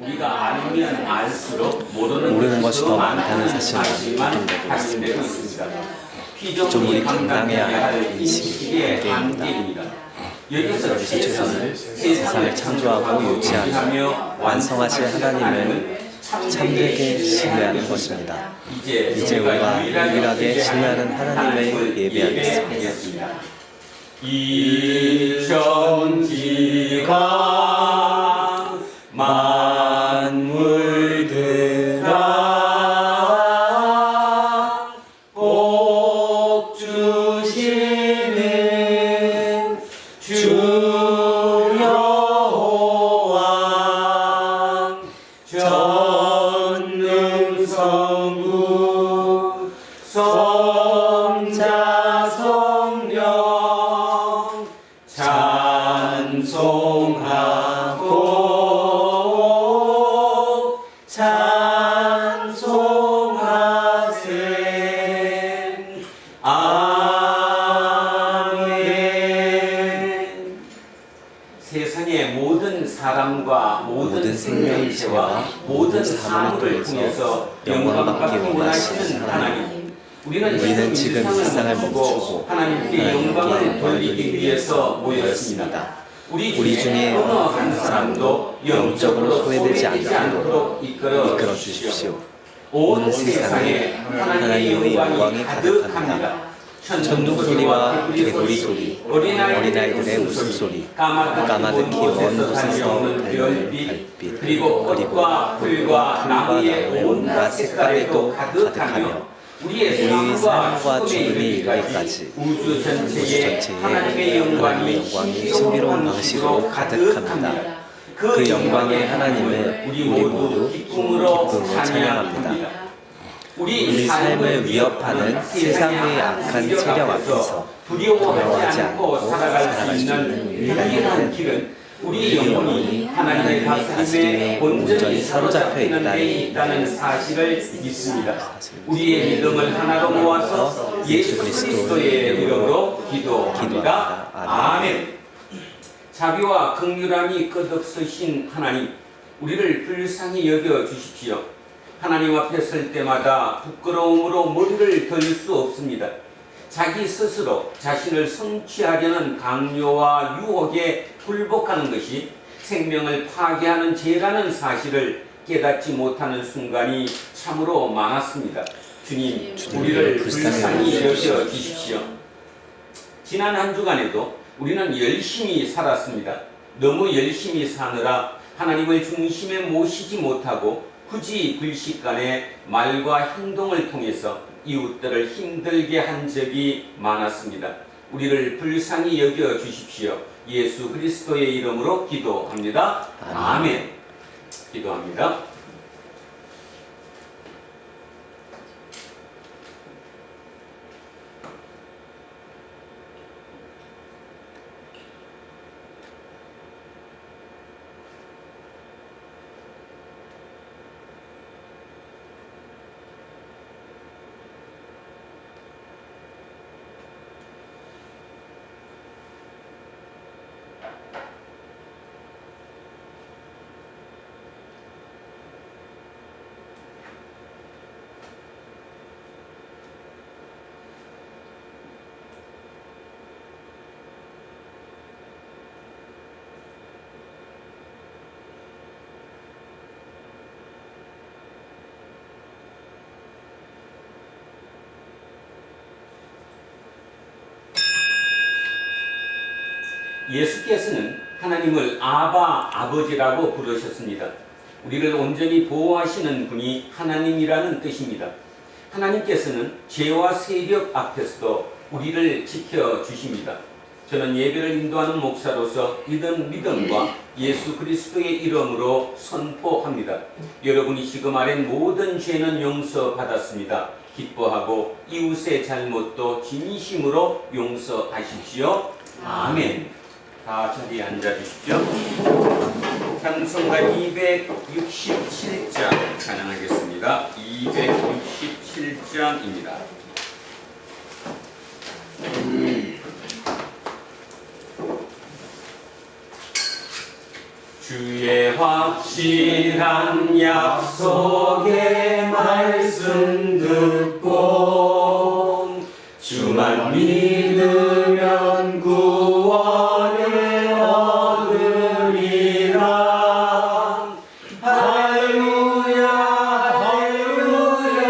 우리가 알면 알수록 모르는 것이 더 많다는 사실을 확인되고 있습니다. 피조물이 감당해야 할 인식이 한계입니다. 여기서 최선을 세상을 창조하고 유지하며 완성하실 하나님을 참되게 신뢰하는 것입니다. 이제 우리가 유일하게 신뢰하는 하나님을 예배하겠습니다. 이천지가 만물들아 복 주시는 주 여호와 전능성부 성자 성령 찬송하고 찬송하세. 아멘. 세상의 모든 사람과 모든 생명체와 모든 사물을 통해서 영광받기 원하시는 하나님, 우리는 지금 세상을 멈추고 하나님께 영광을 돌리기 위해서 모였습니다. 우리 중에 어느 한 사람도 영적으로 소외되지 않도록 이끌어 주십시오. 온 세상에 하나님의 영광이 가득합니다. 천둥 소리와 개구리 소리, 어린아이들의 웃음소리, 까마득히 먼 곳에서 달려오는 별빛, 그리고 꽃과 풀과 나무의 온갖 색깔에도 가득하며 우리의 삶과 죽음이 이르기까지 우주 전체에 하나님의 영광이 신비로운 방식으로 가득합니다. 그 영광의 하나님을 우리 모두 기쁨으로 찬양합니다. 우리 삶을 위협하는 세상의 악한 세력 앞에서 두려워하지 않고 살아갈 수 있는 유일한 길은 우리 영혼이 하나님의 다스림에 온전히 사로잡혀 있다는 사실을 믿습니다. 우리의 믿음을 하나로 모아서 예수 그리스도의 이름으로 기도합니다. 아멘. 자비와 긍휼함이 끝없으신 하나님, 우리를 불쌍히 여겨 주십시오. 하나님 앞에 설 때마다 부끄러움으로 머리를 돌릴 수 없습니다. 자기 스스로 자신을 성취하려는 강요와 유혹에 굴복하는 것이 생명을 파괴하는 죄라는 사실을 깨닫지 못하는 순간이 참으로 많았습니다. 주님, 우리를 불쌍히 여겨 주십시오. 지난 한 주간에도 우리는 열심히 살았습니다. 너무 열심히 사느라 하나님을 중심에 모시지 못하고 굳이 불식간에 말과 행동을 통해서 이웃들을 힘들게 한 적이 많았습니다. 우리를 불쌍히 여겨 주십시오. 예수 그리스도의 이름으로 기도합니다. 아멘. 기도합니다. 예수께서는 하나님을 아버지라고 부르셨습니다. 우리를 온전히 보호하시는 분이 하나님이라는 뜻입니다. 하나님께서는 죄와 세력 앞에서도 우리를 지켜주십니다. 저는 예배를 인도하는 목사로서 믿음과 예수 그리스도의 이름으로 선포합니다. 여러분이 지금 아는 모든 죄는 용서받았습니다. 기뻐하고 이웃의 잘못도 진심으로 용서하십시오. 아멘. 다 자리에 앉아주십시오. 찬송가 267장 찬양하겠습니다. 267장입니다. 주의 확실한 약속의 말씀 듣고 주만 믿으면 구원을 얻으리라. 할렐루야 할렐루야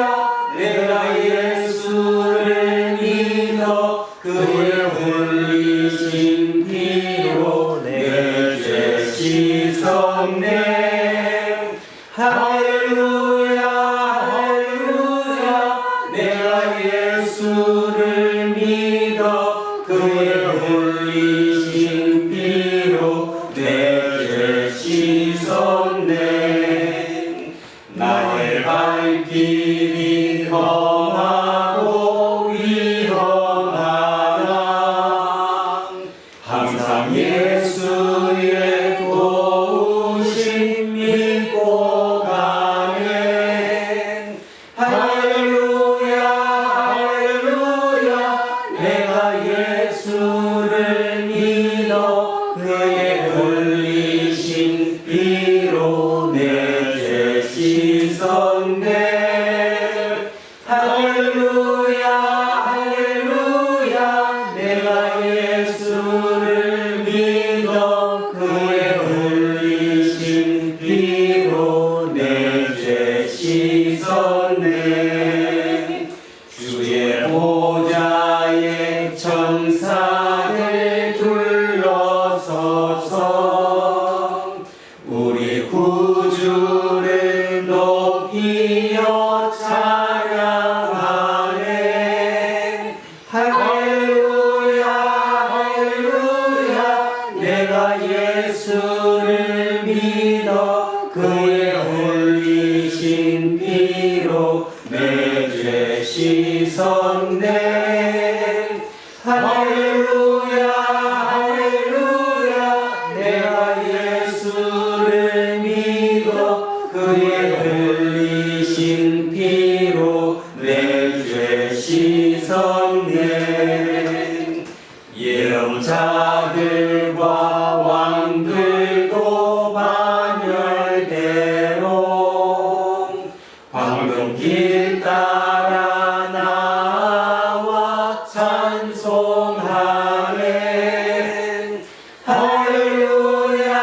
내가 예수를 믿어 그의 흘리신 피로 내 죄 씻었네. 할렐루야 할렐루야 내가 예수를 믿어 그의 흘리신 피로 내 죄 씻었네. 나의 발길이 험하고 위험하나 항상 예수의 도우심 믿고 가네. 할렐루야 할렐루야 내가 예수를 믿어 그의 흘리신 피로 내 죄 씻었네. 할렐루야 할렐루야 내가 예수를 믿어 그의 흘리신 피로 내 죄 씻었네. 주의 보좌에 천사들 둘러서서 우리 구주를 높이어 찬양하네. 할렐루야 할렐루야 내가 예수를 믿어 그의 흘리신 피로 내 죄 씻었네. 할렐루야 할렐루야 내가 예수를 믿어 그의 흘리신 피로 내 죄 씻었네. 예언자들과 왕들도 반열대로 황금길 따라 나와 찬송하네. 할렐루야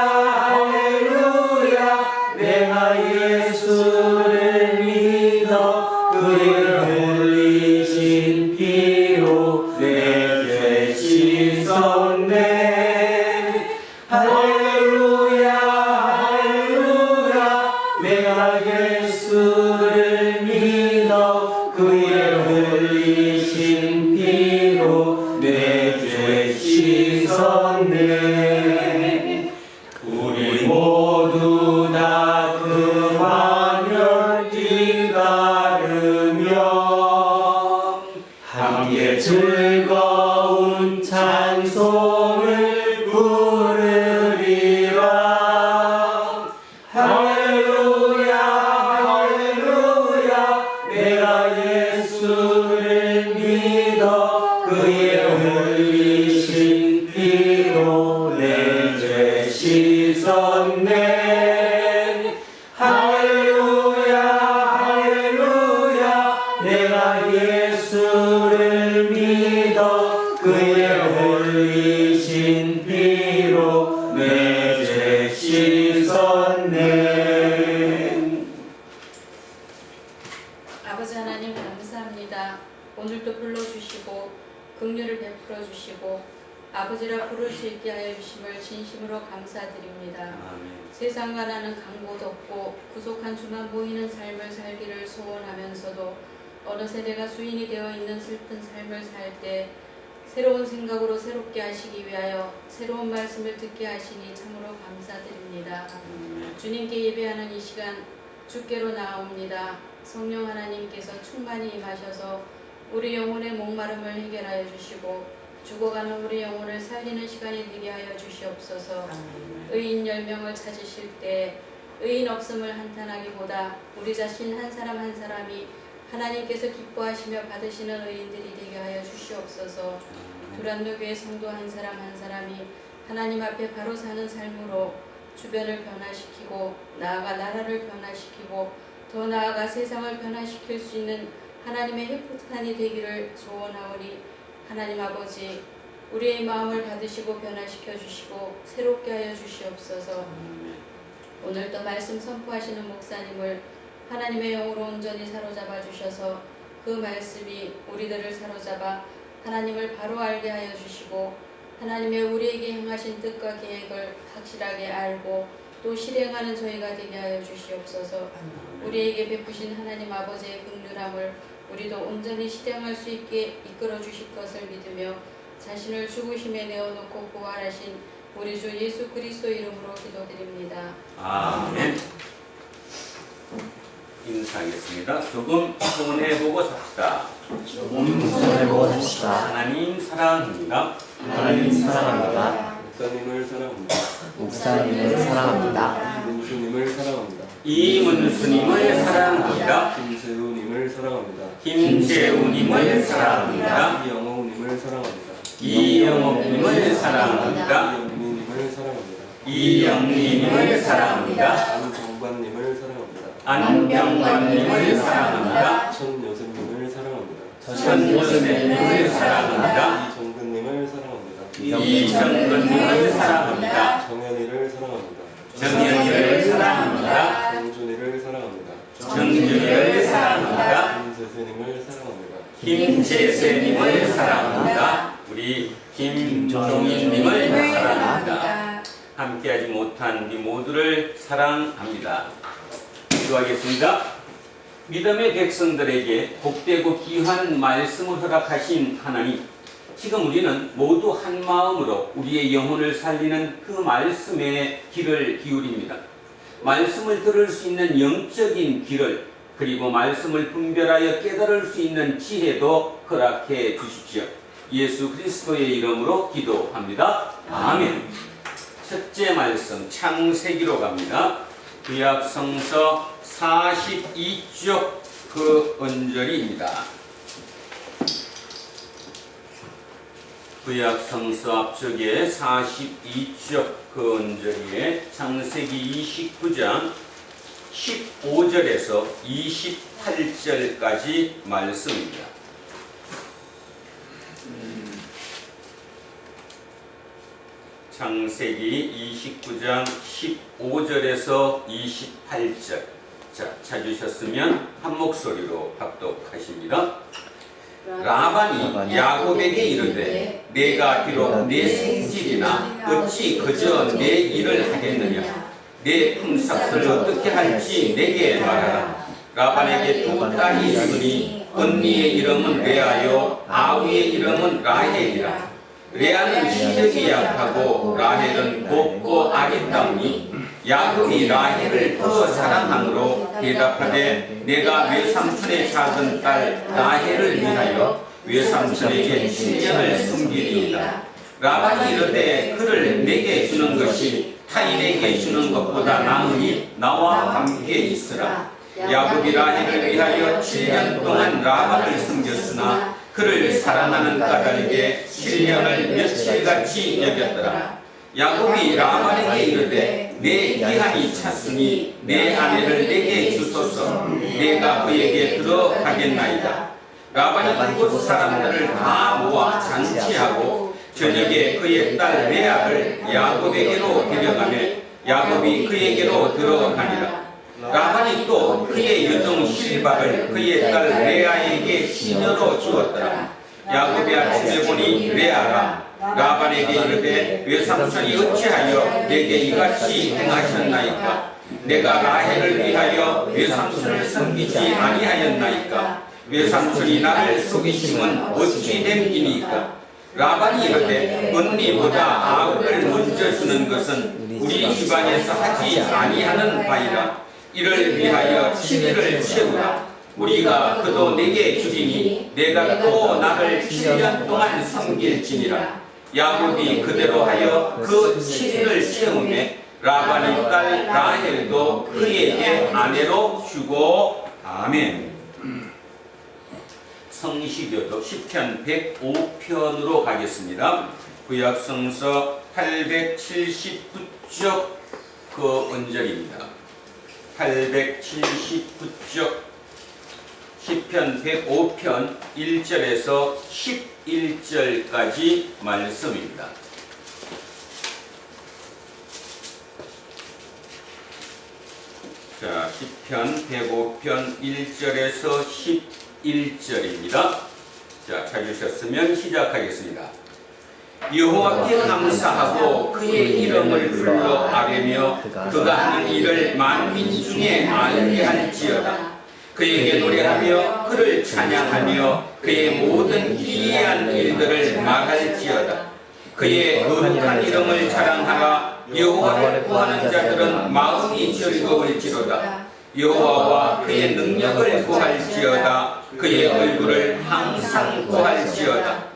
할렐루야 내가 예수를 믿어 그의 흘리신 피로 내 죄 씻었네. 할렐루야 할렐루야 내가 예수를 믿어 그의 흘리신 피로 내 죄 씻었네. 우리 모두 다 그 환열 기다르며 함께 즐거운 찬송을 부르리라. 할렐루야 할렐루야 내가 예수를 믿어 그의 흘리신 피로 내 죄 씻었네. 할렐루야 할렐루야 내가 예수를 믿어 그의 흘리신 피로 내 죄 씻었네. 아버지 하나님 감사합니다. 오늘도 불러주시고 긍휼을 베풀어 주시고 아버지라 부를 수 있게 하여 주심을 진심으로 감사드립니다. 아멘. 세상과 나는 강도 덮고 구속한 주만 보이는 삶을 살기를 소원하면서도 어느새 내가 주인이 되어 있는 슬픈 삶을 살 때 새로운 생각으로 새롭게 하시기 위하여 새로운 말씀을 듣게 하시니 참으로 감사드립니다. 주님께 예배하는 이 시간 주께로 나옵니다. 성령 하나님께서 충만히 임하셔서 우리 영혼의 목마름을 해결하여 주시고 죽어가는 우리 영혼을 살리는 시간이 되게 하여 주시옵소서. 의인 10명을 찾으실 때 의인 없음을 한탄하기보다 우리 자신 한 사람 한 사람이 하나님께서 기뻐하시며 받으시는 의인들이 되게 하여 주시옵소서. 두란노교의 성도 한 사람 한 사람이 하나님 앞에 바로 사는 삶으로 주변을 변화시키고 나아가 나라를 변화시키고 더 나아가 세상을 변화시킬 수 있는 하나님의 핵폭탄이 되기를 소원하오니 하나님 아버지 우리의 마음을 받으시고 변화시켜 주시고 새롭게 하여 주시옵소서. 오늘도 말씀 선포하시는 목사님을 하나님의 영으로 온전히 사로잡아 주셔서 그 말씀이 우리들을 사로잡아 하나님을 바로 알게 하여 주시고 하나님의 우리에게 향하신 뜻과 계획을 확실하게 알고 또 실행하는 저희가 되게 하여 주시옵소서. 우리에게 베푸신 하나님 아버지의 긍휼함을 우리도 온전히 실행할 수 있게 이끌어 주실 것을 믿으며 자신을 죽으심에 내어놓고 부활하신 우리 주 예수 그리스도 이름으로 기도드립니다. 아멘. 인사하겠습니다. 조금 손해보고 삽시다. 손해보고 삽시다. 하나님 사랑합니다. 하나님 사랑합니다. 목사님을 사랑합니다. 목사님을 사랑합니다. 이문수님을 사랑합니다. 이문수님을 사랑합니다. 김세우님을 사랑합니다. 김재우님을 사랑합니다. 이영호님을 사랑합니다. 이영옥님을 사랑합니다. 이영민님을 사랑합니다. 이영림님을 사랑합니다. 안정관님을 사랑합니다. 안병관님을 사랑합니다. 천여승님을 사랑합니다. 천요셉님을 사랑합니다. 이정근님을 사랑합니다. 이정근님을 사랑합니다. 정현이를 사랑합니다. 정현이를 사랑합니다. 정준이를 사랑합니다. 정준이를 사랑합니다. 김세세님을 사랑합니다. 김재세님을 사랑합니다. 우리 김종인님을 사랑합니다. 함께하지 못한 우리 모두를 사랑합니다. 기도하겠습니다. 믿음의 백성들에게 복되고 귀한 말씀을 허락하신 하나님, 지금 우리는 모두 한 마음으로 우리의 영혼을 살리는 그 말씀의 귀를 기울입니다. 말씀을 들을 수 있는 영적인 귀를, 그리고 말씀을 분별하여 깨달을 수 있는 지혜도 허락해 주십시오. 예수 그리스도의 이름으로 기도합니다. 아멘. 첫째 말씀 창세기로 갑니다. 구약성서 42쪽 그 언저리입니다. 구약성서 앞쪽에 42쪽 그 언저리에 창세기 29장 15절에서 28절까지 말씀입니다. 창세기 29장 15절에서 28절. 자, 찾으셨으면 한 목소리로 합독하십니다. 라반이 야곱에게 이르되 내가 비록 내 생질이나 어찌 그저 내 일을 하겠느냐. 내 품삯을 어떻게 할지 내게 말하라. 라반에게 두 딸이 있으니 언니의 이름은 레아요 아우의 이름은 라헬이라. 레아는 시력이 약하고 라헬은 곱고 아리따우니 야곱이 라헬을 더 사랑함으로 대답하되 내가 외삼촌의 작은 딸 라헬을 위하여 외삼촌에게 7년을 숨기리이다. 라반이 이르되 그를 내게 주는 것이 타인에게 주는 것보다 나으니 나와 함께 있으라. 야곱이 라헬을 위하여 7년 동안 라반을 숨겼으나 그를 사랑하는 까닭에 7년을 며칠같이 여겼더라. 야곱이 라반에게 이르되 내 기한이 찼으니 내 아내를 내게 주소서. 내가 그에게 들어가겠나이다. 라반이 그곳 사람들을 다 모아 잔치하고 저녁에 그의 딸 레아를 야곱에게로 데려가며 야곱이 그에게로 들어가니라. 라반이 또 그의 여종 실박을 그의 딸 레아에게 시녀로 주었더라. 야곱이 아침에 보니 레아가 라반에게 이르되 외삼촌이 어찌하여 내게 이같이 행하셨나이까. 내가 라헬을 위하여 외삼촌을 섬기지 아니하였나이까. 외삼촌이 나를 속이심은 어찌 됨이니까. 라반이 이르되 언니보다 아우를 먼저 주는 것은 우리 집안에서 하지 아니하는 바이라. 이를 위하여 7일을 채우라. 우리가 그도 내게 주리니 내가 또 나를 7년 동안 섬길지니라. 야곱이 그대로 하여 그 7일을 채우매 라반의 딸 라헬도 그에게 아내로 주고. 아멘. 성시교독 시편 105편으로 가겠습니다. 구약성서 879쪽 그 그 언절입니다. 879쪽 시편 105편 1절에서 11절까지 말씀입니다. 자, 시편 105편 1절에서 11절입니다. 자, 찾으셨으면 시작하겠습니다. 여호와께 감사하고 그의 이름을 불러 아뢰며 그가 하는 일을 만민 중에 알게 할지어다. 그에게 노래하며 그를 찬양하며 그의 모든 기이한 일들을 말할지어다. 그의 거룩한 이름을 자랑하라. 여호와를 구하는 자들은 마음이 즐거울지로다. 여호와와 그의 능력을 구할지어다. 그의 얼굴을 항상 구할지어다.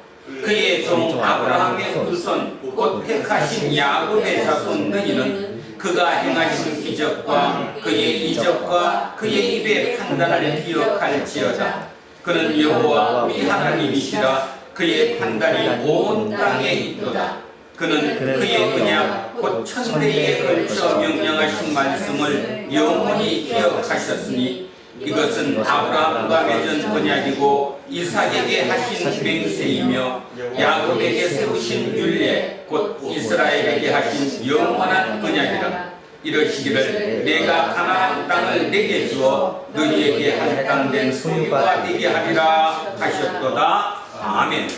그의 종 아브라함의 후손 곧 택하신 야곱의 자손 너희는 그가 행하신 기적과 그의 이적과 그의 입의 판단을 기억할지어다. 그는 여호와 우리 하나님이시라. 그의 판단이 온 땅에 있도다. 그는 그의 언약 곧 천대에 걸쳐 명령하신 말씀을 영원히 기억하셨으니 이것은 아브라함과 맺은 언약이고 이삭에게 하신 맹세이며 야곱에게 세우신 율례 곧 이스라엘에게 하신 영원한 언약이라. 이러시기를 내가 가나안 땅을 내게 주어 너희에게 할당된 소유가 되게 하리라 하셨도다. 아멘.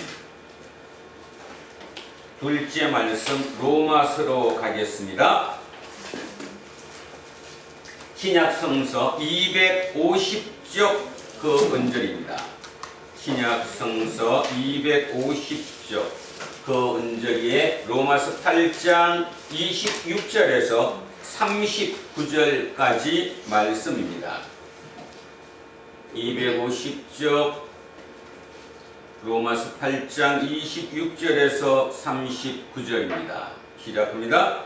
둘째 말씀 로마서로 가겠습니다. 신약성서 250쪽 그 언절입니다. 신약성서 250쪽 그 언저리에 로마서 8장 26절에서 39절까지 말씀입니다. 250쪽 로마서 8장 26절에서 39절입니다. 시작합니다.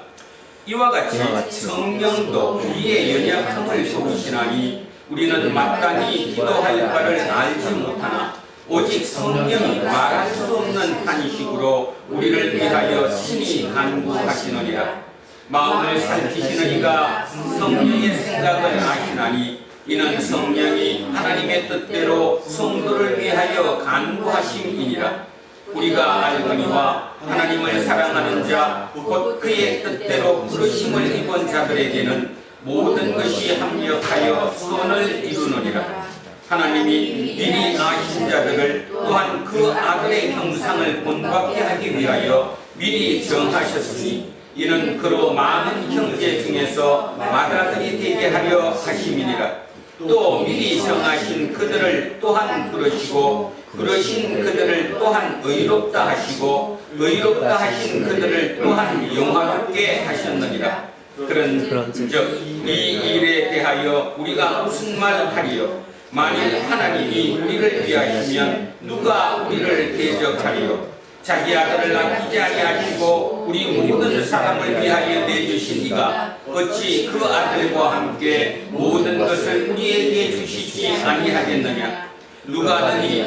이와 같이 성령도 우리의 연약함을 도우시나니 우리는 마땅히 기도할 바를 알지 못하나 오직 성령이 말할 수 없는 탄식으로 우리를 위하여 친히 간구하시느니라. 마음을 살피시는 이가 성령의 생각을 아시나니 이는 성령이 하나님의 뜻대로 성도를 위하여 간구하심이니라. 우리가 알거니와 하나님을 사랑하는 자 곧 그의 뜻대로 부르심을 입은 자들에게는 모든 것이 합력하여 선을 이루느니라. 하나님이 미리 아신 자들을 또한 그 아들의 형상을 본받게 하기 위하여 미리 정하셨으니 이는 그로 많은 형제 중에서 맏아들이 되게 하려 하심이니라. 또 미리 정하신 그들을 또한 부르시고 부르신 그들을 또한 의롭다 하시고 의롭다 하신 그들을 또한 영화롭게 하셨느니라. 그런즉 이 일에 대하여 우리가 무슨 말을 하리요? 만일 하나님이 우리를 위하시면 누가 우리를 대적하리요? 자기 아들을 아끼지 아니하시고 우리 모든 사람을 위하여 내주신 이가 어찌 그 아들과 함께 모든 것을 우리에게 주시지 아니하겠느냐? 누가 너희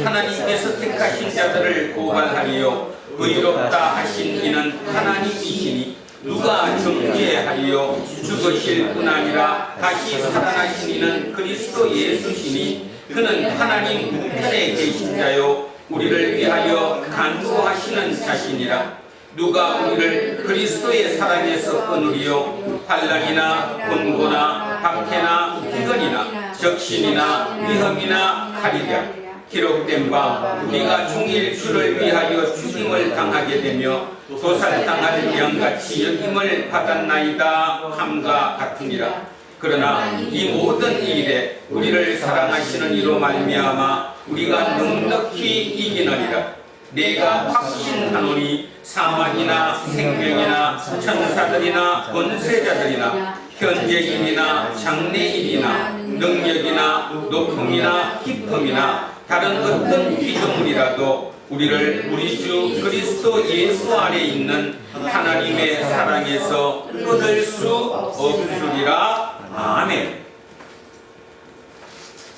하나님께서 택하신 자들을 고발하리요? 의롭다 하신 이는 하나님이시니 누가 정죄하리요? 죽으실 뿐 아니라 다시 살아나신 이는 그리스도 예수시니 그는 하나님 우편에 계신 자요 우리를 위하여 간구하시는 자신이라. 누가 우리를 그리스도의 사랑에서 끊으리요? 환난이나 곤고나 박해나 기근이나 적신이나 위험이나 칼이랴. 기록된 바 우리가 종일 주를 위하여 죽임을 당하게 되며 도살당할 영같이 여김을 받았나이다 함과 같으니라. 그러나 이 모든 일에 우리를 사랑하시는 이로 말미암아 우리가 넉넉히 이기느니라. 내가 확신하노니 사망이나 생명이나 천사들이나 권세자들이나 현재인이나 장래인이나 능력이나 높음이나 깊음이나 다른 어떤 피조물이라도 우리를 우리 주 그리스도 예수 안에 있는 하나님의 사랑에서 끊을 수 없으리라. 아멘.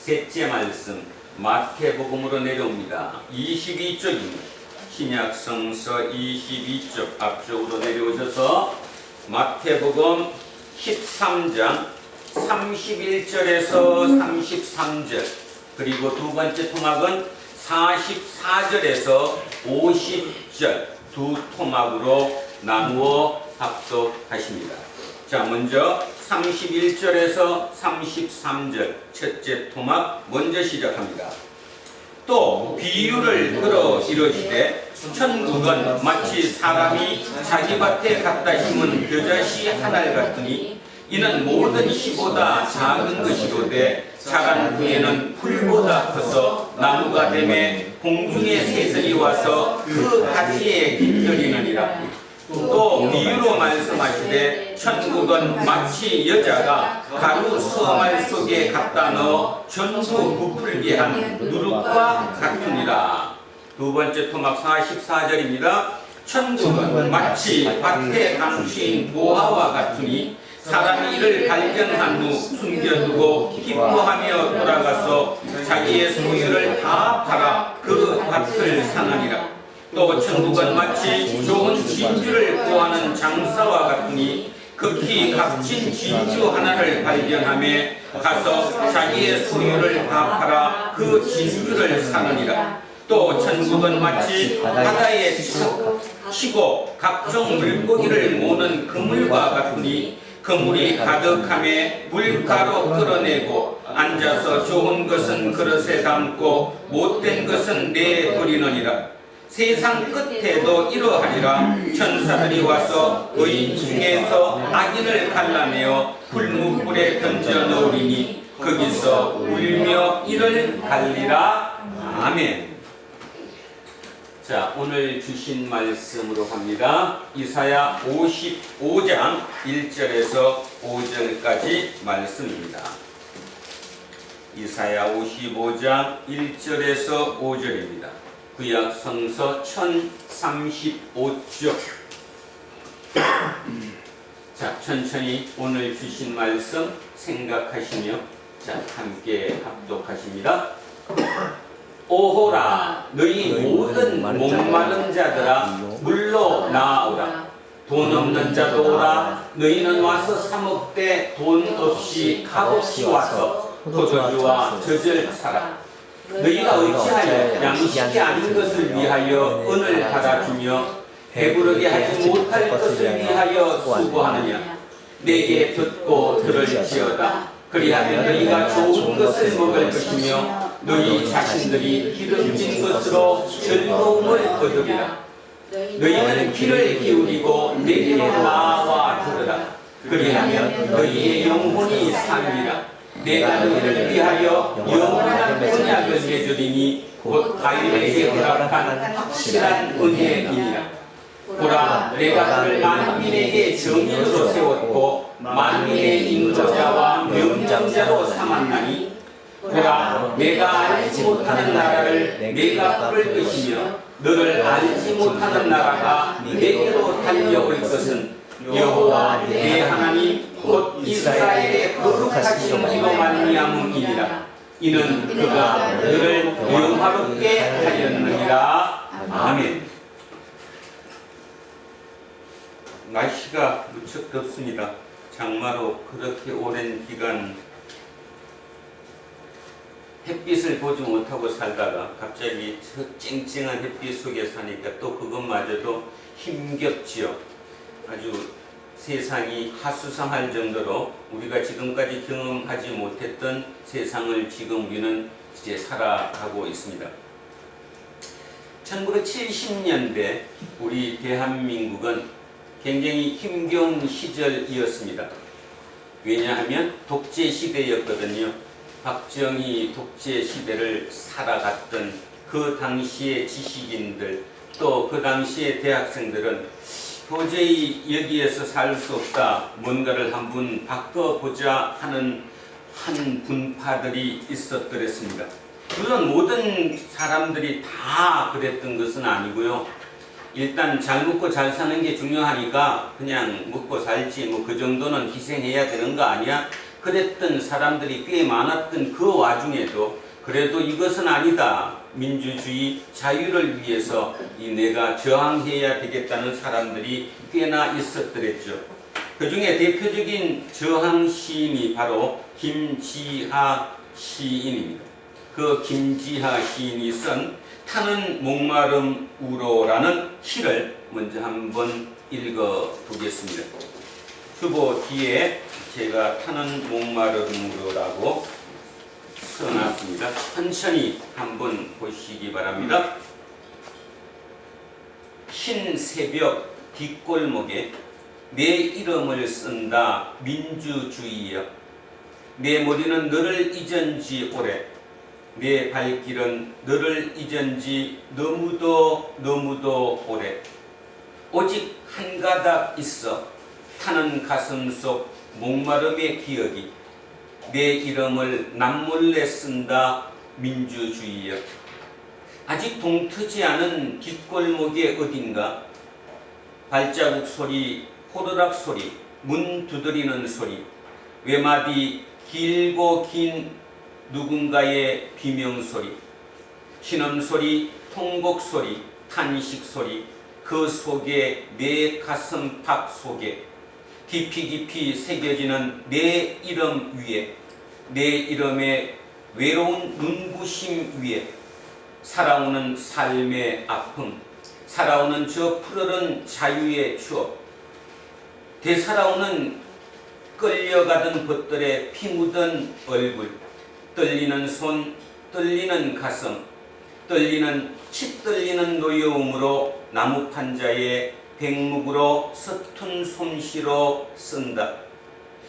셋째 말씀 마태복음으로 내려옵니다. 22쪽입니다. 신약성서 22쪽 앞쪽으로 내려오셔서 마태복음 13장 31절에서 33절, 그리고 두 번째 토막은 44절에서 50절 두 토막으로 나누어 합독하십니다. 자, 먼저 31절에서 33절 첫째 토막 먼저 시작합니다. 또 비유를 들어 이르시되 천국은 마치 사람이 자기 밭에 갖다 심은 겨자씨 한 알 같으니 이는 모든 씨보다 작은 것이로되 자란 후에는 풀보다 커서 나무가 되매 공중의 새들이 와서 그 가지에 깃들이느니라. 또 비유로 말씀하시되 천국은 마치 여자가 가루 수어말 속에 갖다 넣어 전부 부풀게 한 누룩과 같으니라. 두 번째 토막 44절입니다. 천국은 마치 밭에 감추인 보화와 같으니 사람이 이를 발견한 후 숨겨두고 기뻐하며 돌아가서 자기의 소유를 다 팔아 그 밭을 사느니라. 또 천국은 마치 좋은 진주를 구하는 장사와 같으니 극히 값진 진주 하나를 발견하며 가서 자기의 소유를 다 팔아 그 진주를 사느니라. 또 천국은 마치 바다에 치고 각종 물고기를 모는 그물과 같으니 그물이 가득함에 물가로 끌어내고 앉아서 좋은 것은 그릇에 담고 못된 것은 내버리느니라. 세상 끝에도 이러하리라. 천사들이 와서 의인 중에서 악인을 갈라내어 불무불에 던져 넣으리니 거기서 울며 이를 갈리라. 아멘. 자, 오늘 주신 말씀으로 갑니다. 이사야 55장 1절에서 5절까지 말씀입니다. 이사야 55장 1절에서 5절입니다. 구약 성서 1035쪽. 자, 천천히 오늘 주신 말씀 생각하시며 자, 함께 합독하십니다. 오호라, 너희 모든 목마른 자들아 물로 나아오라. 돈 없는 자도 오라. 너희는 와서 사 먹되 돈 없이 값없이 와서 포도주와 젖을 사라. 너희가 어찌하여 양식이 아닌 것을 위하여 은을 받아주며 배부르게 하지 못할 것을 위하여 수고하느냐. 내게 듣고 들을지어다. 그리하면 너희가 좋은 것을 먹을 것이며 너희 자신들이 기름진 것으로 즐거움을 얻으리라. 너희는 귀를 기울이고 내게로 나와 들으라. 그리하면 너희의 영혼이 살리라. 내가 너희를 위하여 영원한 언약을 맺으리니 곧 다윗에게 허락한 확실한 은혜이니라. 보라, 내가 그를 만민에게 정의로 세웠고 만민의 인도자와 명령자로 삼았나니 보라, 내가 알지 못하는 나라를 내가 꿀 것이며 너를 알지 못하는 나라가 내게로 달려올 것은 여호와 내 하나님 곧 이스라엘의 거룩하신 이로 말미암음이니라. 이는 그가 너를 영화롭게 하였느니라. 아멘. 날씨가 무척 덥습니다. 장마로 그렇게 오랜 기간 햇빛을 보지 못하고 살다가 갑자기 저 쨍쨍한 햇빛 속에 사니까 또 그것마저도 힘겹지요. 아주 세상이 하수상할 정도로 우리가 지금까지 경험하지 못했던 세상을 지금 우리는 이제 살아가고 있습니다. 1970년대 우리 대한민국은 굉장히 힘겨운 시절이었습니다. 왜냐하면 독재 시대였거든요. 박정희 독재 시대를 살아갔던 그 당시의 지식인들, 또 그 당시의 대학생들은 도저히 여기에서 살 수 없다, 뭔가를 한번 바꿔보자 하는 한 분파들이 있었더랬습니다. 물론 모든 사람들이 다 그랬던 것은 아니고요. 일단 잘 먹고 잘 사는 게 중요하니까 그냥 먹고 살지 뭐 그 정도는 희생해야 되는 거 아니야? 그랬던 사람들이 꽤 많았던 그 와중에도 그래도 이것은 아니다. 민주주의, 자유를 위해서 내가 저항해야 되겠다는 사람들이 꽤나 있었더랬죠. 그 중에 대표적인 저항 시인이 바로 김지하 시인입니다. 그 김지하 시인이 쓴 타는 목마름 우로라는 시를 먼저 한번 읽어보겠습니다. 후보 뒤에 제가 타는 목마름 우로라고 써놨습니다. 천천히 한번 보시기 바랍니다. 흰 새벽 뒷골목에 내 이름을 쓴다 민주주의여. 내 머리는 너를 잊은 지 오래. 내 발길은 너를 잊은 지 너무도 오래. 오직 한 가닥 있어 타는 가슴 속 목마름의 기억이. 내 이름을 남몰래 쓴다 민주주의여. 아직 동트지 않은 뒷골목의 어딘가 발자국 소리, 호루락 소리, 문 두드리는 소리, 외마디 길고 긴 누군가의 비명소리, 신음소리, 통곡소리, 탄식소리, 그 속에 내 가슴팍 속에 깊이 새겨지는 내 이름 위에, 내 이름의 외로운 눈부심 위에 살아오는 삶의 아픔, 살아오는 저 푸르른 자유의 추억, 되살아오는 끌려가던 것들의 피 묻은 얼굴, 떨리는 손, 떨리는 가슴, 치 떨리는 노여움으로 나무 판자에 백묵으로 서툰 솜씨로 쓴다.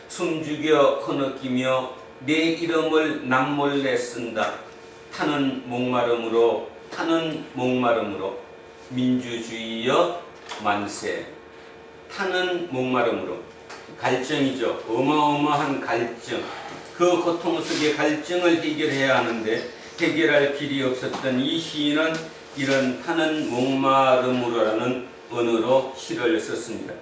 숨죽여 흐느끼며 내 이름을 남몰래 쓴다. 타는 목마름으로 민주주의여 만세. 타는 목마름으로 갈증이죠. 어마어마한 갈증. 그 고통 속의 갈증을 해결해야 하는데 해결할 길이 없었던 이 시인은 이런 타는 목마름으로라는 언어로 시를 썼습니다.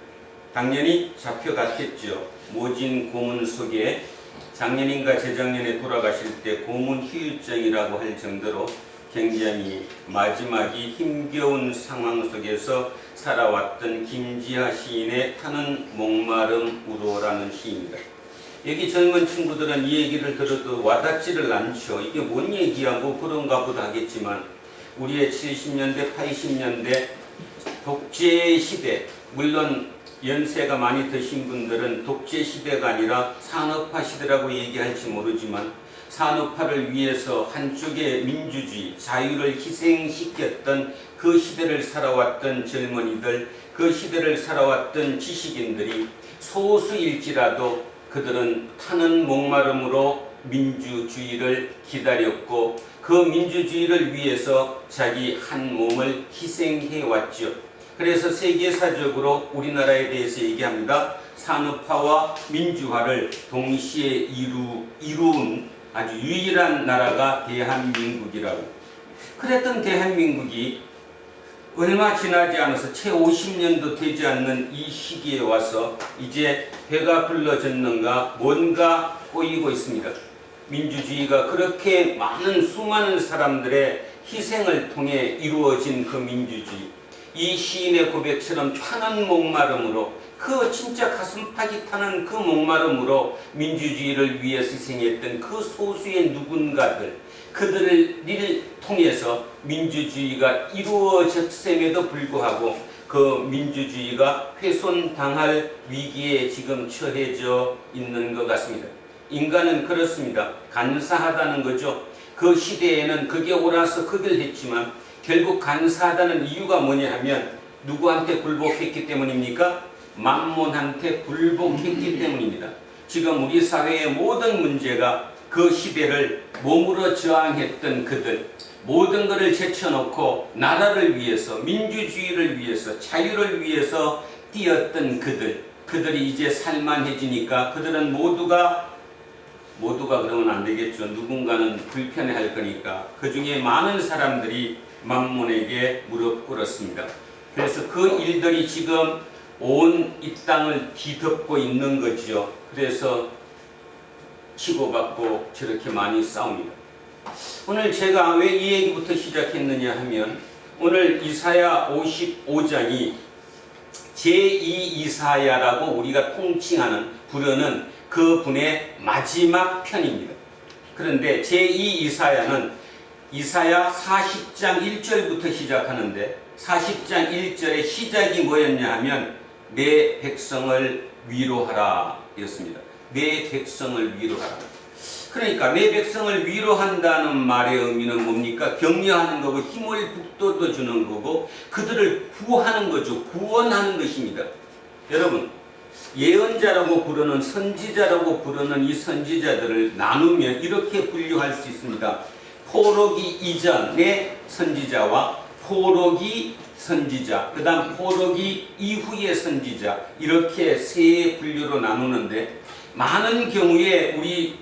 당연히 잡혀갔겠죠. 모진 고문 속에 작년인가 재작년에 돌아가실 때 고문 후유증이라고 할 정도로 굉장히 마지막이 힘겨운 상황 속에서 살아왔던 김지하 시인의 타는 목마름 우로라는 시입니다. 여기 젊은 친구들은 이 얘기를 들어도 와닿지를 않죠. 이게 뭔 얘기야, 뭐 그런가 보다 하겠지만 우리의 70년대, 80년대 독재 시대, 물론 연세가 많이 드신 분들은 독재 시대가 아니라 산업화 시대라고 얘기할지 모르지만 산업화를 위해서 한쪽의 민주주의, 자유를 희생시켰던 그 시대를 살아왔던 젊은이들, 그 시대를 살아왔던 지식인들이 소수일지라도 그들은 타는 목마름으로 민주주의를 기다렸고 그 민주주의를 위해서 자기 한 몸을 희생해왔죠. 그래서 세계사적으로 우리나라에 대해서 얘기합니다. 산업화와 민주화를 동시에 이룬 아주 유일한 나라가 대한민국이라고. 그랬던 대한민국이 얼마 지나지 않아서 채 50년도 되지 않는 이 시기에 와서 이제 배가 불러졌는가 뭔가 꼬이고 있습니다. 민주주의가 그렇게 많은 수많은 사람들의 희생을 통해 이루어진 그 민주주의, 이 시인의 고백처럼 타는 목마름으로, 그 진짜 가슴팍이 타는 그 목마름으로 민주주의를 위해서 희생했던 그 소수의 누군가들, 그들을 통해서 민주주의가 이루어졌음에도 불구하고 그 민주주의가 훼손당할 위기에 지금 처해져 있는 것 같습니다. 인간은 그렇습니다. 간사하다는 거죠. 그 시대에는 그게 옳아서 그들 했지만 결국 간사하다는 이유가 뭐냐 하면 누구한테 굴복했기 때문입니까? 만몬한테 굴복했기 때문입니다. 지금 우리 사회의 모든 문제가 그 시대를 몸으로 저항했던 그들, 모든 것을 제쳐놓고 나라를 위해서, 민주주의를 위해서, 자유를 위해서 뛰었던 그들이 이제 살만해지니까 그들은 모두가 그러면 안 되겠죠. 누군가는 불편해할 거니까 그 중에 많은 사람들이 만몬에게 무릎 꿇었습니다. 그래서 그 일들이 지금 온 이 땅을 뒤덮고 있는 거죠. 그래서 치고받고 저렇게 많이 싸웁니다. 오늘 제가 왜 이 얘기부터 시작했느냐 하면 오늘 이사야 55장이 제2이사야라고 우리가 통칭하는 부르는 그 분의 마지막 편입니다. 그런데 제2이사야는 이사야 40장 1절부터 시작하는데 40장 1절의 시작이 뭐였냐 하면 내 백성을 위로하라 였습니다. 내 백성을 위로하라. 그러니까 내 백성을 위로한다는 말의 의미는 뭡니까? 격려하는 거고 힘을 북돋워 주는 거고 그들을 구하는 거죠. 구원하는 것입니다. 여러분, 예언자라고 부르는 선지자라고 부르는 이 선지자들을 나누면 이렇게 분류할 수 있습니다. 포로기 이전의 선지자와 포로기 선지자, 그 다음 포로기 이후의 선지자, 이렇게 세 분류로 나누는데 많은 경우에 우리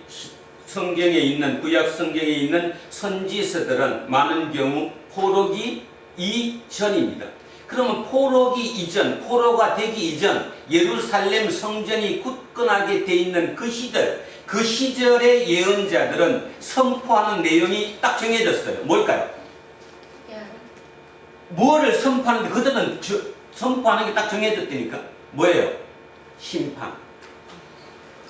성경에 있는 구약 성경에 있는 선지서들은 많은 경우 포로기 이전입니다. 그러면 포로기 이전, 포로가 되기 이전 예루살렘 성전이 굳건하게 돼 있는 그 시절, 그 시절의 예언자들은 선포하는 내용이 딱 정해졌어요. 뭘까요? 뭐를 선포하는데 그들은 선포하는 게 딱 정해졌다니까? 뭐예요? 심판.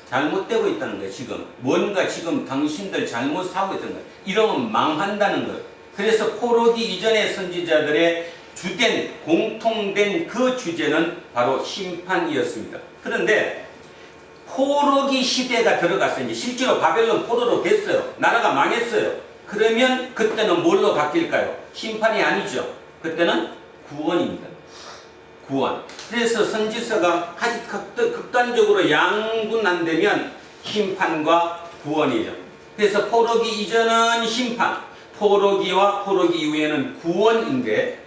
잘못되고 있다는 거예요. 지금 뭔가 지금 당신들 잘못 사고 있다는 거예요. 이러면 망한다는 거예요. 그래서 포로기 이전의 선지자들의 주된 공통된 그 주제는 바로 심판이었습니다. 그런데 포로기 시대가 들어갔어요. 이제 실제로 바벨론 포로로 됐어요. 나라가 망했어요. 그러면 그때는 뭘로 바뀔까요? 심판이 아니죠. 그때는 구원입니다. 구원. 그래서 선지서가 아주 극단적으로 양분한다면 심판과 구원이에요. 그래서 포로기 이전은 심판, 포로기와 포로기 이후에는 구원인데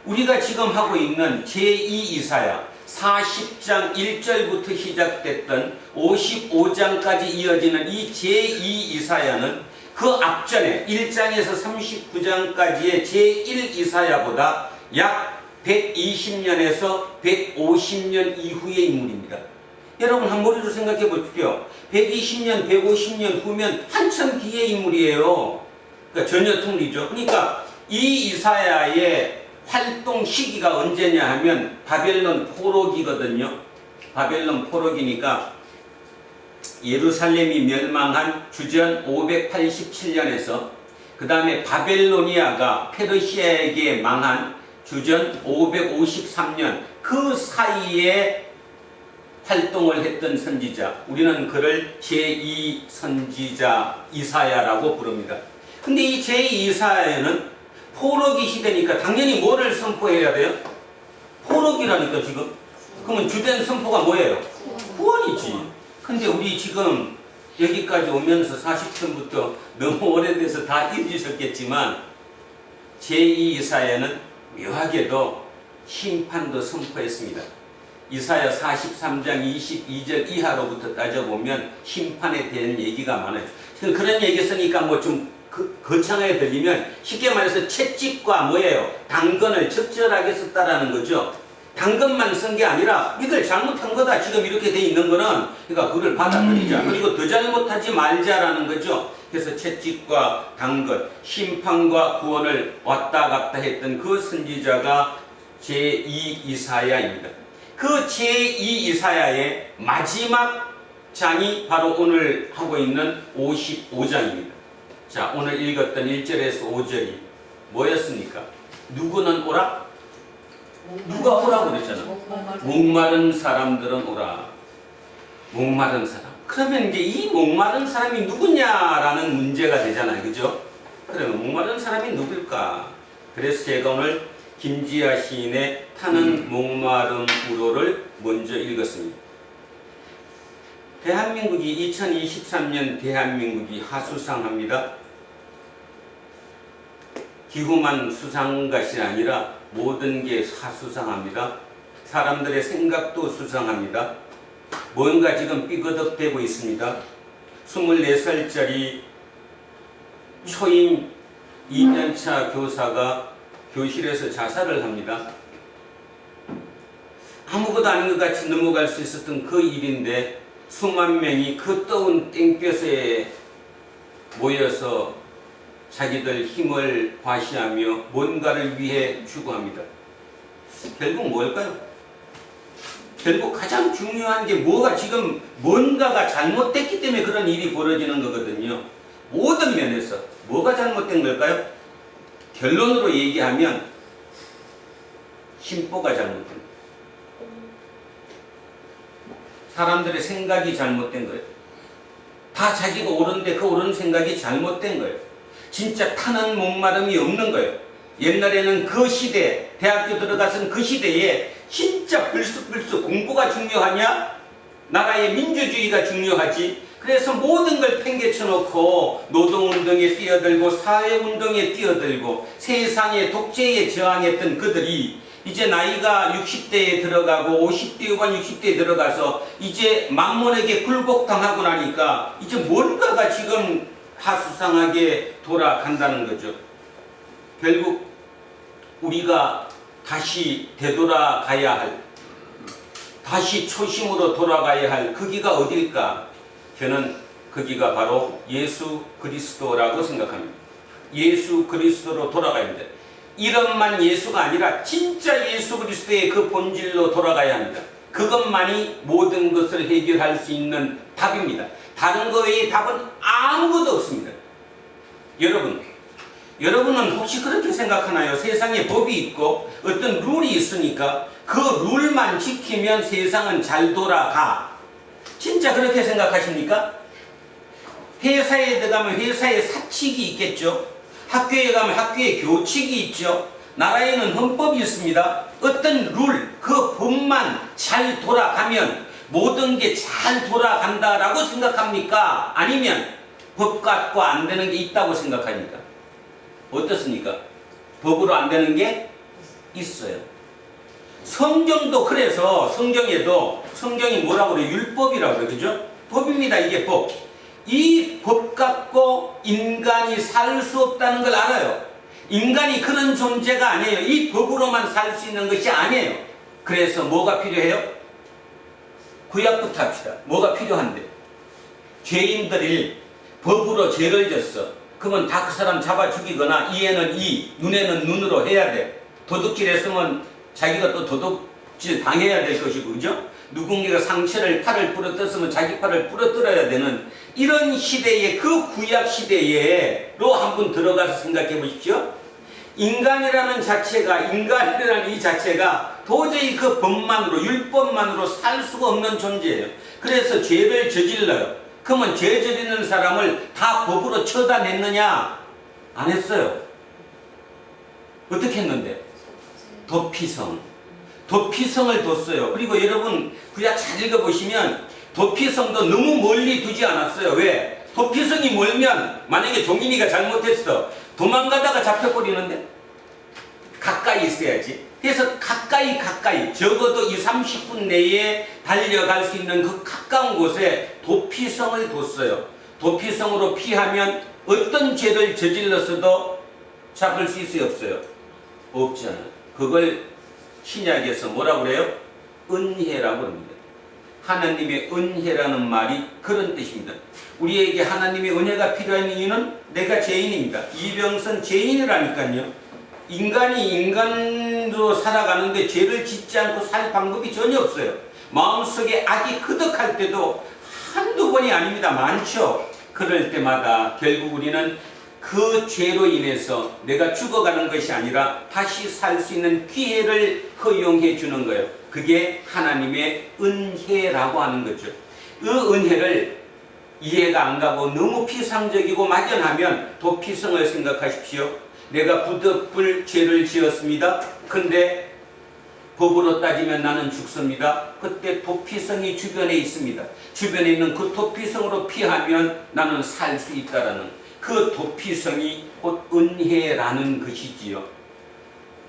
우리가 지금 하고 있는 제2이사야 40장 1절부터 시작됐던 55장까지 이어지는 이 제2이사야는 그 앞전에 1장에서 39장까지의 제1이사야보다 약 120년에서 150년 이후의 인물입니다. 여러분 한 머리로 생각해 보십시오. 120년, 150년 후면 한참 뒤의 인물이에요. 그러니까 전혀 틀리죠. 그러니까 이 이사야의 활동 시기가 언제냐 하면 바벨론 포로기거든요. 바벨론 포로기니까 예루살렘이 멸망한 주전 587년에서 그 다음에 바벨로니아가 페르시아에게 망한 주전 553년 그 사이에 활동을 했던 선지자, 우리는 그를 제2선지자 이사야라고 부릅니다. 근데 이 제2이사야는 포로기 시대니까 당연히 뭐를 선포해야 돼요? 포로기라니까 지금. 그러면 주된 선포가 뭐예요? 구원이지. 근데 우리 지금 여기까지 오면서 40편부터 너무 오래돼서 다 잊으셨겠지만 제2이사야는 묘하게도 심판도 선포했습니다. 이사야 43장 22절 이하로부터 따져보면 심판에 대한 얘기가 많아요. 그런 얘기 쓰니까 뭐 좀 거창하게 들리면 쉽게 말해서 채찍과 뭐예요? 당근을 적절하게 썼다라는 거죠. 당근만 쓴 게 아니라 이걸 잘못한 거다. 지금 이렇게 돼 있는 거는 그러니까 그걸 받아들이자. 그리고 더 잘못하지 말자라는 거죠. 그래서 채찍과 당근, 심판과 구원을 왔다 갔다 했던 그 선지자가 제2이사야입니다. 그 제2이사야의 마지막 장이 바로 오늘 하고 있는 55장입니다. 자, 오늘 읽었던 1절에서 5절이 뭐였습니까? 누구는 오라? 누가 오라고 그랬잖아. 목마른 사람들은 오라. 목마른 사람. 그러면 이제 이 목마른 사람이 누구냐라는 문제가 되잖아요. 그죠? 그러면 목마른 사람이 누굴까? 그래서 제가 오늘 김지아 시인의 타는 목마름 우로를 먼저 읽었습니다. 대한민국이 2023년 대한민국이 하수상합니다. 기후만 수상한 것이 아니라 모든 게 하수상합니다. 사람들의 생각도 수상합니다. 뭔가 지금 삐그덕대고 있습니다. 24살짜리 초임 2년차 교사가 교실에서 자살을 합니다. 아무것도 아닌 것 같이 넘어갈 수 있었던 그 일인데 수만 명이 그 뜨거운 땡볕에 모여서 자기들 힘을 과시하며 뭔가를 위해 추구합니다. 결국 뭘까요? 결국 가장 중요한 게 뭐가 지금 뭔가가 잘못됐기 때문에 그런 일이 벌어지는 거거든요. 모든 면에서 뭐가 잘못된 걸까요? 결론으로 얘기하면 심보가 잘못된 거예요. 사람들의 생각이 잘못된 거예요. 다 자기가 옳은데 그 옳은 생각이 잘못된 거예요. 진짜 타는 목마름이 없는 거예요. 옛날에는 그 시대, 대학교 들어가선 그 시대에 진짜 불쑥불쑥 공부가 중요하냐? 나라의 민주주의가 중요하지. 그래서 모든 걸 팽개쳐놓고 노동운동에 뛰어들고 사회운동에 뛰어들고 세상의 독재에 저항했던 그들이 이제 나이가 60대에 들어가고 50대 후반 60대에 들어가서 이제 만몬에게 굴복당하고 나니까 이제 뭔가가 지금 하수상하게 돌아간다는 거죠. 결국 우리가 다시 되돌아가야 할, 다시 초심으로 돌아가야 할 거기가 어딜까? 저는 거기가 바로 예수 그리스도라고 생각합니다. 예수 그리스도로 돌아가야 합니다. 이름만 예수가 아니라 진짜 예수 그리스도의 그 본질로 돌아가야 합니다. 그것만이 모든 것을 해결할 수 있는 답입니다. 다른 거 외에 답은 아무것도 없습니다. 여러분은 혹시 그렇게 생각하나요? 세상에 법이 있고 어떤 룰이 있으니까 그 룰만 지키면 세상은 잘 돌아가. 진짜 그렇게 생각하십니까? 회사에 들어가면 회사에 사칙이 있겠죠. 학교에 가면 학교에 교칙이 있죠. 나라에는 헌법이 있습니다. 어떤 룰, 그 법만 잘 돌아가면 모든 게 잘 돌아간다라고 생각합니까? 아니면 법 갖고 안 되는 게 있다고 생각합니까? 어떻습니까? 법으로 안 되는 게 있어요. 성경도 그래서 성경이 뭐라고 그래요? 율법이라고 그래요. 그죠? 법입니다. 이게 법. 이 법 갖고 인간이 살 수 없다는 걸 알아요. 인간이 그런 존재가 아니에요. 이 법으로만 살 수 있는 것이 아니에요. 그래서 뭐가 필요해요? 구약부터 합시다. 뭐가 필요한데? 죄인들이 법으로 죄를 졌어. 그러면 다 그 사람 잡아 죽이거나 이에는 이, 눈에는 눈으로 해야 돼. 도둑질 했으면 자기가 또 도둑질 당해야 될 것이고, 그죠? 누군가가 상처를 팔을 부러뜨렸으면 자기 팔을 부러뜨려야 되는 이런 시대에, 그 구약 시대에로 한번 들어가서 생각해 보십시오. 인간이라는 이 자체가 도저히 그 법만으로, 율법만으로 살 수가 없는 존재예요. 그래서 죄를 저질러요. 그러면 죄 저지르는 사람을 다 법으로 처단했느냐? 안 했어요. 어떻게 했는데? 도피성을 뒀어요. 그리고 여러분 구약 잘 읽어보시면 도피성도 너무 멀리 두지 않았어요. 왜? 도피성이 멀면 만약에 종인이가 잘못했어. 도망가다가 잡혀버리는데? 가까이 있어야지. 그래서 가까이 적어도 20-30분 내에 달려갈 수 있는 그 가까운 곳에 도피성을 뒀어요. 도피성으로 피하면 어떤 죄를 저질렀어도 잡을 수 있어요? 없어요? 없잖아요. 그걸 신약에서 뭐라고 그래요? 은혜라고 합니다. 하나님의 은혜라는 말이 그런 뜻입니다. 우리에게 하나님의 은혜가 필요한 이유는 내가 죄인입니다. 이병선 죄인이라니까요. 인간이 인간으로 살아가는데 죄를 짓지 않고 살 방법이 전혀 없어요. 마음속에 악이 그득할 때도 한두 번이 아닙니다. 많죠. 그럴 때마다 결국 우리는 그 죄로 인해서 내가 죽어가는 것이 아니라 다시 살 수 있는 기회를 허용해 주는 거예요. 그게 하나님의 은혜라고 하는 거죠. 그 은혜를 이해가 안 가고 너무 피상적이고 막연하면 도피성을 생각하십시오. 내가 부득불 죄를 지었습니다. 근데 법으로 따지면 나는 죽습니다. 그때 도피성이 주변에 있습니다. 주변에 있는 그 도피성으로 피하면 나는 살 수 있다라는 그 도피성이 곧 은혜라는 것이지요.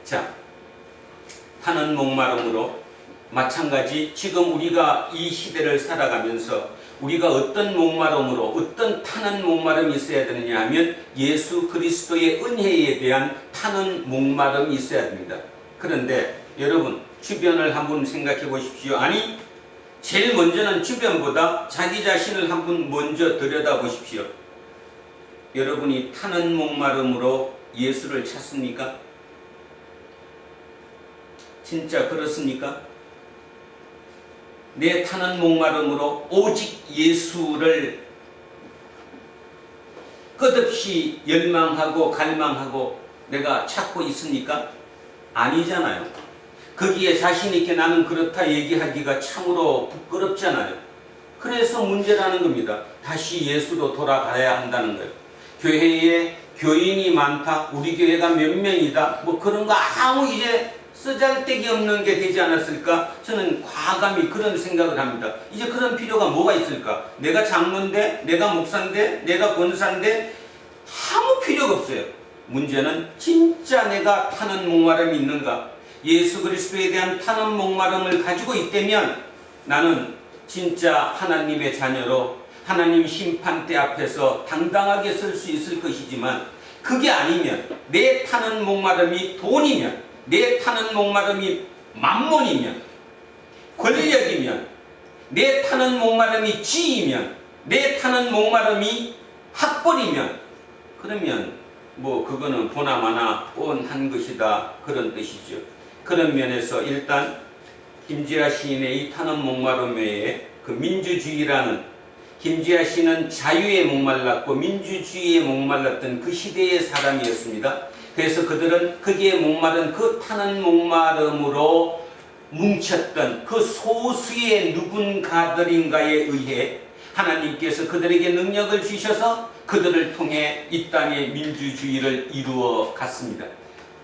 자, 타는 목마름으로 마찬가지 지금 우리가 이 시대를 살아가면서 우리가 어떤 목마름으로 어떤 타는 목마름이 있어야 되느냐 하면 예수 그리스도의 은혜에 대한 타는 목마름이 있어야 됩니다. 그런데 여러분 주변을 한번 생각해 보십시오. 아니 제일 먼저는 주변보다 자기 자신을 한번 먼저 들여다 보십시오. 여러분이 타는 목마름으로 예수를 찾습니까? 진짜 그렇습니까? 내 타는 목마름으로 오직 예수를 끝없이 열망하고 갈망하고 내가 찾고 있으니까 아니잖아요. 거기에 자신 있게 나는 그렇다 얘기하기가 참으로 부끄럽잖아요. 그래서 문제라는 겁니다. 다시 예수로 돌아가야 한다는 거예요. 교회에 교인이 많다, 우리 교회가 몇 명이다, 뭐 그런 거 아무 이제 쓰잘데기 없는 게 되지 않았을까? 저는 과감히 그런 생각을 합니다. 이제 그런 필요가 뭐가 있을까? 내가 장로인데, 내가 목사인데, 내가 권사인데 아무 필요가 없어요. 문제는 진짜 내가 타는 목마름이 있는가? 예수 그리스도에 대한 타는 목마름을 가지고 있다면 나는 진짜 하나님의 자녀로 하나님 심판대 앞에서 당당하게 설 수 있을 것이지만, 그게 아니면 내 타는 목마름이 돈이면, 내 타는 목마름이 만몬이면, 권력이면, 내 타는 목마름이 지위면, 내 타는 목마름이 학벌이면, 그러면 뭐 그거는 보나마나 뻔한 것이다, 그런 뜻이죠. 그런 면에서 일단 김지아 시인의 이 타는 목마름 외에 그 민주주의라는, 김지아 씨는 자유에 목말랐고 민주주의에 목말랐던 그 시대의 사람이었습니다. 그래서 그들은 거기에 목마른 그 타는 목마름으로 뭉쳤던 그 소수의 누군가들인가에 의해 하나님께서 그들에게 능력을 주셔서 그들을 통해 이 땅의 민주주의를 이루어 갔습니다.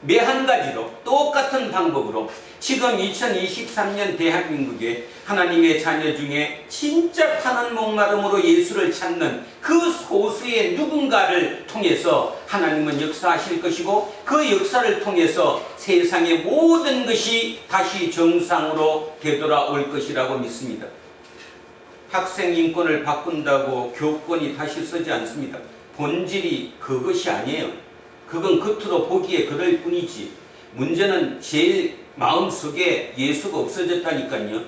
매 한 가지로 똑같은 방법으로 지금 2023년 대한민국에 하나님의 자녀 중에 진짜 타는 목마름으로 예수를 찾는 그 소수의 누군가를 통해서 하나님은 역사하실 것이고, 그 역사를 통해서 세상의 모든 것이 다시 정상으로 되돌아올 것이라고 믿습니다. 학생 인권을 바꾼다고 교권이 다시 서지 않습니다. 본질이 그것이 아니에요. 그건 겉으로 보기에 그럴 뿐이지, 문제는 제일 마음속에 예수가 없어졌다니까요.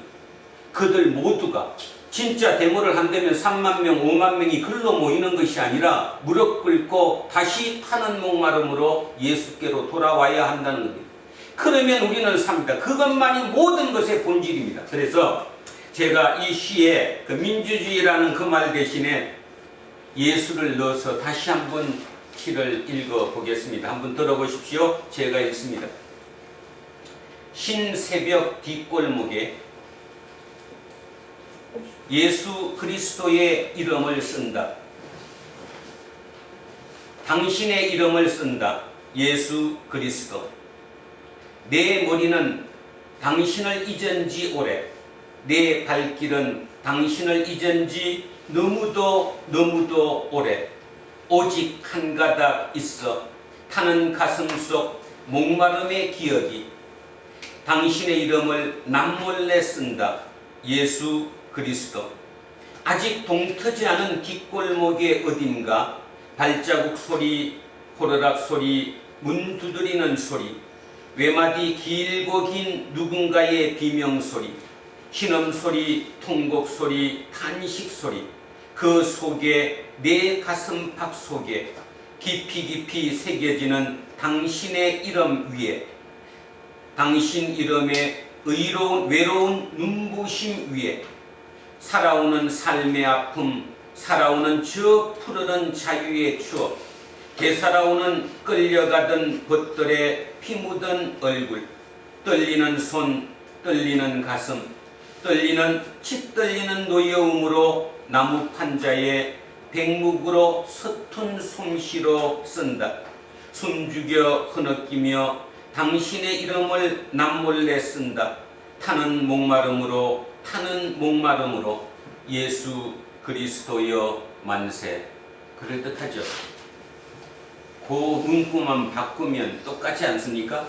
그들 모두가 진짜 데모를 한다면 3만 명, 5만 명이 글로 모이는 것이 아니라 무릎 꿇고 다시 타는 목마름으로 예수께로 돌아와야 한다는 겁니다. 그러면 우리는 삽니다. 그것만이 모든 것의 본질입니다. 그래서 제가 이 시에 그 민주주의라는 그 말 대신에 예수를 넣어서 다시 한번 시를 읽어보겠습니다. 한번 들어보십시오. 제가 읽습니다. 신새벽 뒷골목에 예수 그리스도의 이름을 쓴다. 당신의 이름을 쓴다. 예수 그리스도. 내 머리는 당신을 잊은 지 오래, 내 발길은 당신을 잊은 지 너무도 오래. 오직 한 가닥 있어 타는 가슴 속 목마름의 기억이 당신의 이름을 남몰래 쓴다. 예수 그리스도. 아직 동트지 않은 뒷골목의 어딘가 발자국 소리, 호르락 소리, 문 두드리는 소리, 외마디 길고 긴 누군가의 비명소리, 신음소리, 통곡소리, 탄식소리, 그 속에 내 가슴팍 속에 깊이 새겨지는 당신의 이름 위에, 당신 이름의 외로운 눈부심 위에 살아오는 삶의 아픔, 살아오는 저 푸르른 자유의 추억, 되살아오는 끌려가던 벗들의 피 묻은 얼굴, 떨리는 손, 떨리는 가슴, 떨리는 노여움으로 나무 판자에 백묵으로 서툰 솜씨로 쓴다. 숨죽여 흐느끼며 당신의 이름을 남몰래 쓴다. 타는 목마름으로 예수 그리스도여 만세. 그럴듯하죠. 그 문구만 바꾸면 똑같지 않습니까?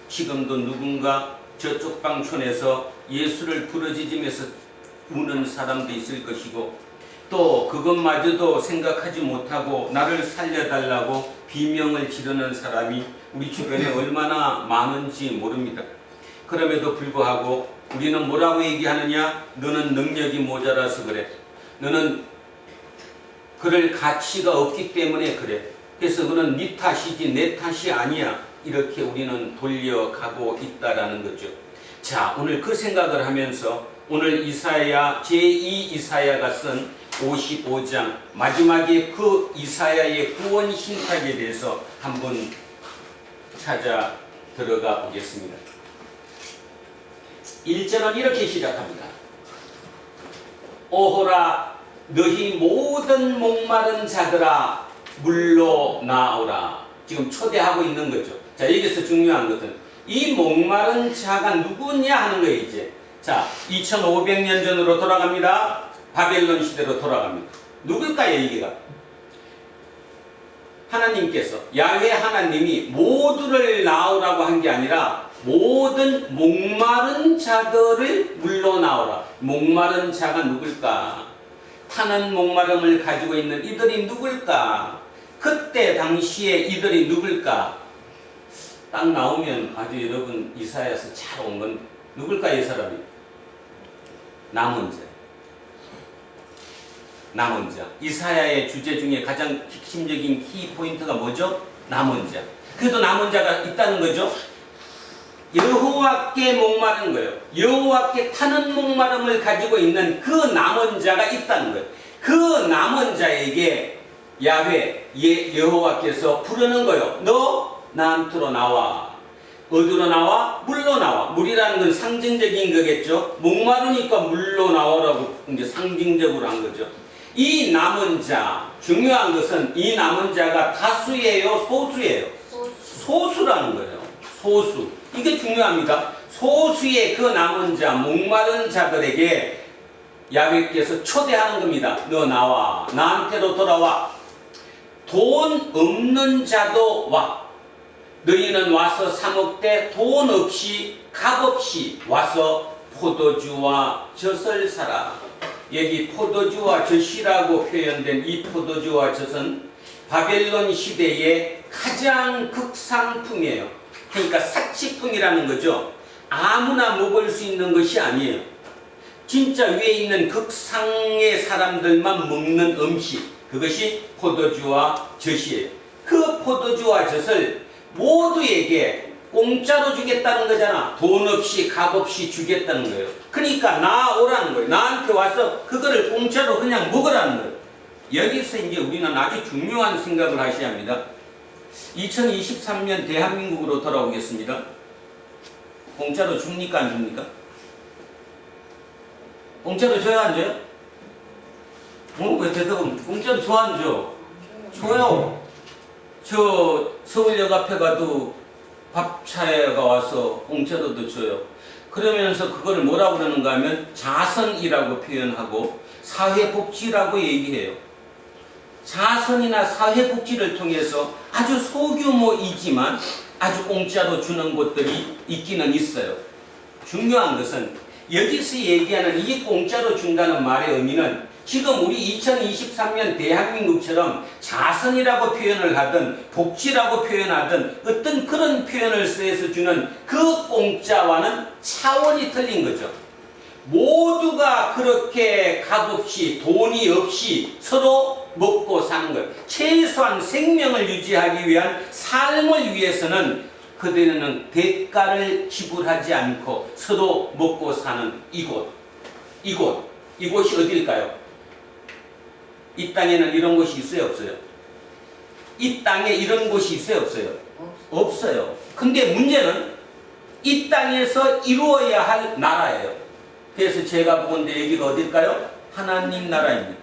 지금도 누군가 저쪽 방촌에서 예수를 부르짖으면서 우는 사람도 있을 것이고, 또 그것마저도 생각하지 못하고 나를 살려달라고 비명을 지르는 사람이 우리 주변에 얼마나 많은지 모릅니다. 그럼에도 불구하고 우리는 뭐라고 얘기하느냐? 너는 능력이 모자라서 그래. 너는 그럴 가치가 없기 때문에 그래. 그래서 그는 네 탓이지 내 탓이 아니야. 이렇게 우리는 돌려가고 있다라는 거죠. 자, 오늘 그 생각을 하면서 오늘 이사야 제2 이사야가 쓴 55장 마지막에 그 이사야의 구원 신탁에 대해서 한번 찾아 들어가 보겠습니다. 1절은 이렇게 시작합니다. 오호라 너희 모든 목마른 자들아 물러나오라. 지금 초대하고 있는 거죠. 자, 여기서 중요한 것은 이 목마른 자가 누구냐 하는 거예요. 이제 자, 2500년 전으로 돌아갑니다. 바벨론 시대로 돌아갑니다. 누굴까요 이게가? 하나님께서 야훼 하나님이 모두를 나오라고 한 게 아니라 모든 목마른 자들을 물러나오라. 목마른 자가 누굴까? 타는 목마름을 가지고 있는 이들이 누굴까? 그때 당시에 이들이 누굴까? 딱 나오면 아주 여러분 이사야서 잘 온 건 누굴까? 이 사람이 남은 자. 남은 자. 이사야의 주제 중에 가장 핵심적인 키포인트가 뭐죠? 남은 자. 그래도 남은 자가 있다는 거죠. 여호와께 목마른 거예요. 여호와께 타는 목마름을 가지고 있는 그 남은 자가 있다는 거예요. 그 남은 자에게 야훼 여호와께서 부르는 거예요. 너 나한테로 나와. 어디로 나와? 물로 나와. 물이라는 건 상징적인 거겠죠. 목마르니까 물로 나오라고 이제 상징적으로 한 거죠. 이 남은 자, 중요한 것은 이 남은 자가 다수예요, 소수예요? 소수라는 거예요. 소수. 이게 중요합니다. 소수의 그 남은 자, 목마른 자들에게 야훼께서 초대하는 겁니다. 너 나와. 나한테로 돌아와. 돈 없는 자도 와. 너희는 와서 사 먹되 돈 없이 값 없이 와서 포도주와 젖을 사라. 여기 포도주와 젖이라고 표현된 이 포도주와 젖은 바벨론 시대의 가장 극상품이에요. 그러니까 사치품이라는 거죠. 아무나 먹을 수 있는 것이 아니에요. 진짜 위에 있는 극상의 사람들만 먹는 음식, 그것이 포도주와 젖이에요. 그 포도주와 젖을 모두에게 공짜로 주겠다는 거잖아. 돈 없이 값 없이 주겠다는 거예요. 그러니까 나오라는 거예요. 나한테 와서 그거를 공짜로 그냥 먹으라는 거예요. 여기서 이제 우리는 아주 중요한 생각을 하셔야 합니다. 2023년 대한민국으로 돌아오겠습니다. 공짜로 줍니까 안 줍니까? 공짜로 줘요 안 줘요? 왜 대답은 공짜로 줘 안 줘? 줘요. 저 서울역 앞에 가도 밥차에가 와서 공짜로도 줘요. 그러면서 그걸 뭐라고 그러는가 하면 자선이라고 표현하고 사회복지라고 얘기해요. 자선이나 사회복지를 통해서 아주 소규모이지만 아주 공짜로 주는 곳들이 있기는 있어요. 중요한 것은 여기서 얘기하는 이 공짜로 준다는 말의 의미는 지금 우리 2023년 대한민국처럼 자선이라고 표현을 하든 복지라고 표현하든 어떤 그런 표현을 써서 주는 그 공짜와는 차원이 틀린 거죠. 모두가 그렇게 값없이 돈이 없이 서로 먹고 사는 것, 최소한 생명을 유지하기 위한 삶을 위해서는 그들은 대가를 지불하지 않고 서로 먹고 사는 이곳이 어딜까요? 이 땅에는 이런 곳이 있어요, 없어요? 이 땅에 이런 곳이 있어요, 없어요? 없어요. 근데 문제는 이 땅에서 이루어야 할 나라예요. 그래서 제가 보건데 여기가 어딜까요? 하나님 나라입니다.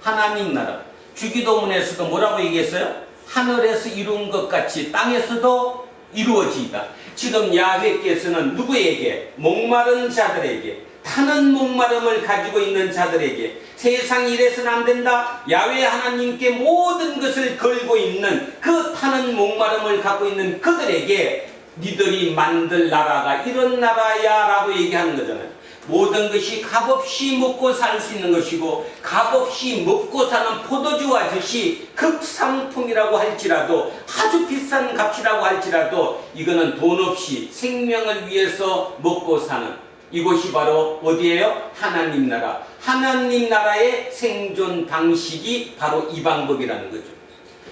하나님 나라. 주기도문에서도 뭐라고 얘기했어요? 하늘에서 이룬 것 같이 땅에서도 이루어지다. 지금 야훼께서는 누구에게? 목마른 자들에게, 타는 목마름을 가지고 있는 자들에게, 세상이 이래서는 안 된다. 야훼 하나님께 모든 것을 걸고 있는 그 타는 목마름을 갖고 있는 그들에게 니들이 만들 나라가 이런 나라야 라고 얘기하는 거잖아요. 모든 것이 값없이 먹고 살 수 있는 것이고 값없이 먹고 사는 포도주와 젖이 극상품이라고 할지라도 아주 비싼 값이라고 할지라도 이거는 돈 없이 생명을 위해서 먹고 사는 이곳이 바로 어디예요? 하나님 나라. 하나님 나라의 생존 방식이 바로 이 방법이라는 거죠.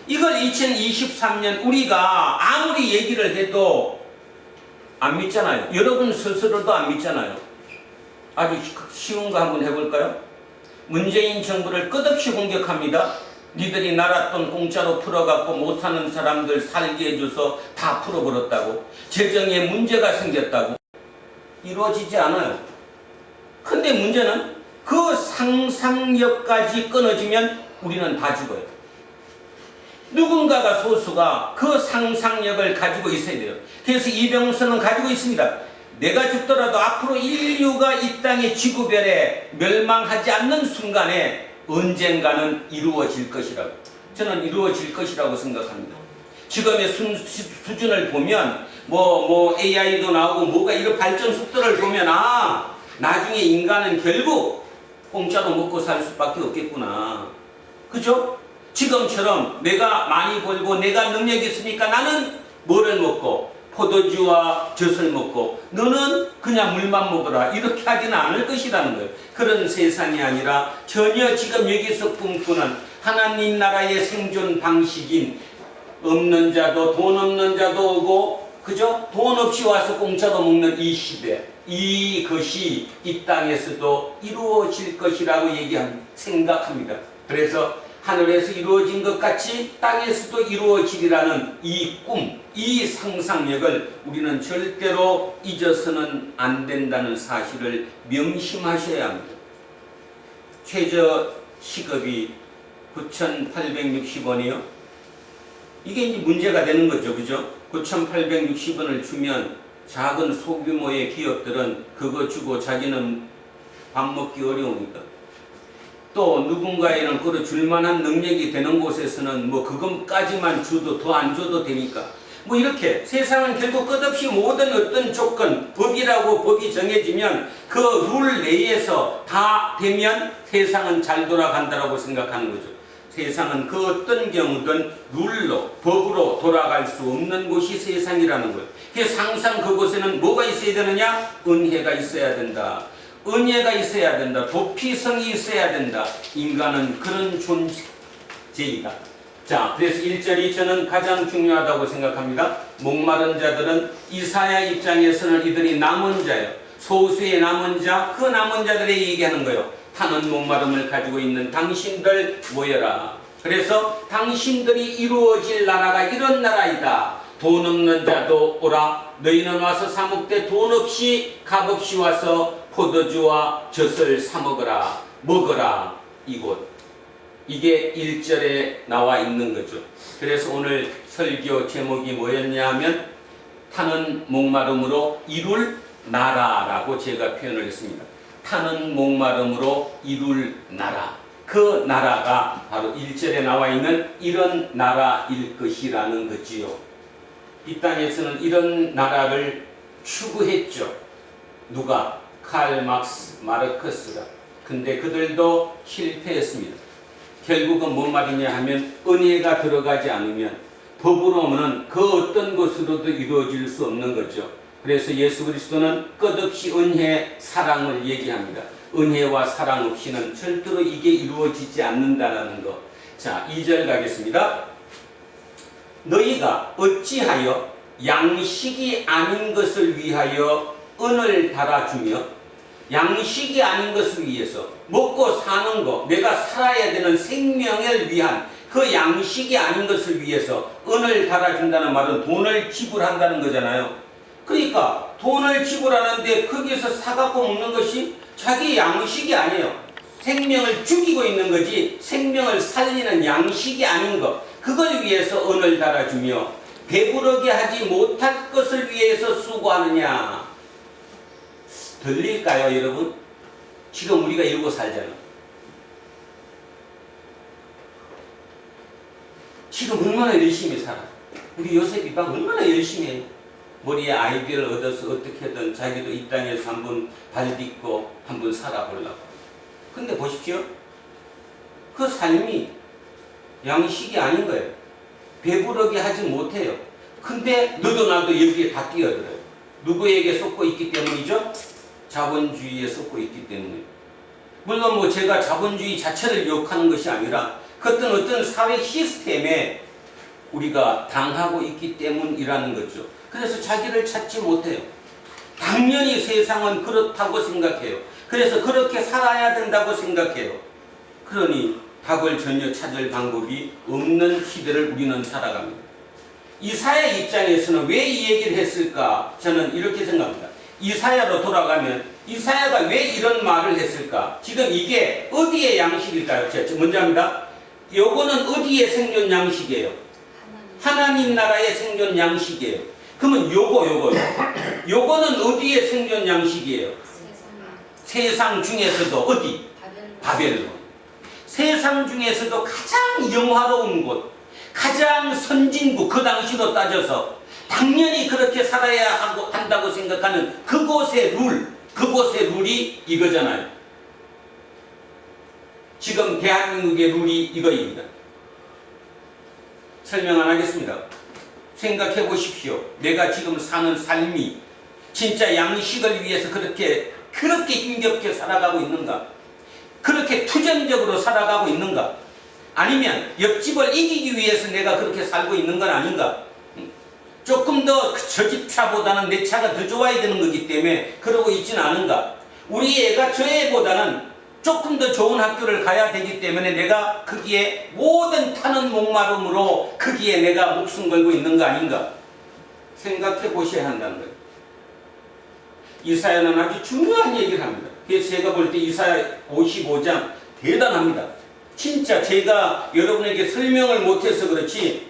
이걸 2023년 우리가 아무리 얘기를 해도 안 믿잖아요. 여러분 스스로도 안 믿잖아요. 아주 쉬운 거 한번 해볼까요? 문재인 정부를 끝없이 공격합니다. 니들이 나라 돈 공짜로 풀어갖고 못 사는 사람들 살게 해줘서 다 풀어버렸다고. 재정에 문제가 생겼다고. 이루어지지 않아요. 근데 문제는 그 상상력까지 끊어지면 우리는 다 죽어요. 누군가가 소수가 그 상상력을 가지고 있어야 돼요. 그래서 이병선은 가지고 있습니다. 내가 죽더라도 앞으로 인류가 이 땅의 지구별에 멸망하지 않는 순간에 언젠가는 이루어질 것이라고. 저는 이루어질 것이라고 생각합니다. 지금의 수준을 보면 뭐 AI도 나오고 뭐가 이런 발전 속도를 보면 나중에 인간은 결국 공짜로 먹고 살 수밖에 없겠구나. 그죠? 지금처럼 내가 많이 벌고 내가 능력이 있으니까 나는 뭐를 먹고 포도주와 젖을 먹고 너는 그냥 물만 먹어라 이렇게 하지는 않을 것이라는 거예요. 그런 세상이 아니라 전혀 지금 여기서 꿈꾸는 하나님 나라의 생존 방식인 없는 자도 돈 없는 자도 오고 그죠? 돈 없이 와서 공짜로 먹는 이 시대, 이것이 이 땅에서도 이루어질 것이라고 생각합니다. 그래서 하늘에서 이루어진 것 같이 땅에서도 이루어지리라는 이 꿈, 이 상상력을 우리는 절대로 잊어서는 안 된다는 사실을 명심하셔야 합니다. 최저 시급이 9,860원이요. 이게 이제 문제가 되는 거죠. 그죠? 9,860원을 주면 작은 소규모의 기업들은 그거 주고 자기는 밥 먹기 어려우니까. 또 누군가에는 그걸 줄만한 능력이 되는 곳에서는 뭐 그것까지만 줘도 더 안 줘도 되니까 뭐 이렇게 세상은 결국 끝없이 모든 어떤 조건 법이라고 법이 정해지면 그 룰 내에서 다 되면 세상은 잘 돌아간다라고 생각하는 거죠. 세상은 그 어떤 경우든 룰로 법으로 돌아갈 수 없는 곳이 세상이라는 거예요. 그래서 항상 그곳에는 뭐가 있어야 되느냐? 은혜가 있어야 된다. 은혜가 있어야 된다. 도피성이 있어야 된다. 인간은 그런 존재이다. 자, 그래서 1절이 저는 가장 중요하다고 생각합니다. 목마른 자들은 이사야 입장에서는 이들이 남은 자예요. 소수의 남은 자, 그 남은 자들의 얘기하는 거예요. 타는 목마름을 가지고 있는 당신들 모여라. 그래서 당신들이 이루어질 나라가 이런 나라이다. 돈 없는 자도 오라. 너희는 와서 사 먹되 돈 없이 값없이 와서 포도주와 젖을 사 먹어라. 먹어라. 이곳. 이게 1절에 나와 있는 거죠. 그래서 오늘 설교 제목이 뭐였냐 하면 타는 목마름으로 이룰 나라라고 제가 표현을 했습니다. 타는 목마름으로 이룰 나라. 그 나라가 바로 1절에 나와 있는 이런 나라일 것이라는 거지요. 이 땅에서는 이런 나라를 추구했죠. 누가? 칼 막스, 마르크스가. 근데 그들도 실패했습니다. 결국은 뭔 말이냐 하면 은혜가 들어가지 않으면 법으로는 그 어떤 것으로도 이루어질 수 없는 거죠. 그래서 예수 그리스도는 끝없이 은혜, 사랑을 얘기합니다. 은혜와 사랑 없이는 절대로 이게 이루어지지 않는다는 거. 자, 2절 가겠습니다. 너희가 어찌하여 양식이 아닌 것을 위하여 은을 달아주며 양식이 아닌 것을 위해서 먹고 사는 것, 내가 살아야 되는 생명을 위한 그 양식이 아닌 것을 위해서 은을 달아준다는 말은 돈을 지불한다는 거잖아요. 그러니까 돈을 지불하는데 거기서 사갖고 먹는 것이 자기 양식이 아니에요. 생명을 죽이고 있는 거지 생명을 살리는 양식이 아닌 것, 그걸 위해서 은을 달아주며 배부르게 하지 못할 것을 위해서 수고하느냐. 들릴까요, 여러분? 지금 우리가 이러고 살잖아. 지금 얼마나 열심히 살아. 우리 요셉이 막 얼마나 열심히 해. 머리에 아이디어를 얻어서 어떻게든 자기도 이 땅에서 한번 발 딛고 한번 살아보려고. 근데 보십시오. 그 삶이 양식이 아닌 거예요. 배부르게 하지 못해요. 근데 너도 나도 여기에 다 뛰어들어요. 누구에게 쏟고 있기 때문이죠? 자본주의에 쏟고 있기 때문에. 물론 뭐 제가 자본주의 자체를 욕하는 것이 아니라 어떤 사회 시스템에 우리가 당하고 있기 때문이라는 거죠. 그래서 자기를 찾지 못해요. 당연히 세상은 그렇다고 생각해요. 그래서 그렇게 살아야 된다고 생각해요. 그러니 답을 전혀 찾을 방법이 없는 시대를 우리는 살아갑니다. 이사야 입장에서는 왜 이 얘기를 했을까? 저는 이렇게 생각합니다. 이사야로 돌아가면 이사야가 왜 이런 말을 했을까? 지금 이게 어디의 양식일까요? 제가 먼저 합니다. 요거는 어디의 생존 양식이에요? 하나님 나라의 생존 양식이에요. 그러면 요거는 어디의 생존 양식이에요? 세상 중에서도 어디? 바벨론. 세상 중에서도 가장 영화로운 곳, 가장 선진국, 그 당시로 따져서 당연히 그렇게 살아야 한다고 생각하는 그곳의 룰이 이거잖아요. 지금 대한민국의 룰이 이거입니다. 설명 안 하겠습니다. 생각해 보십시오. 내가 지금 사는 삶이 진짜 양식을 위해서 그렇게 힘겹게 살아가고 있는가? 그렇게 투쟁적으로 살아가고 있는가? 아니면 옆집을 이기기 위해서 내가 그렇게 살고 있는 건 아닌가? 조금 더 저 집 차보다는 내 차가 더 좋아야 되는 거기 때문에 그러고 있지는 않은가? 우리 애가 저 애보다는 조금 더 좋은 학교를 가야 되기 때문에 내가 거기에 모든 타는 목마름으로 거기에 내가 목숨 걸고 있는 거 아닌가? 생각해 보셔야 한다는 거예요. 이사야는 아주 중요한 얘기를 합니다. 그래서 제가 볼 때 이사야 55장 대단합니다. 진짜 제가 여러분에게 설명을 못해서 그렇지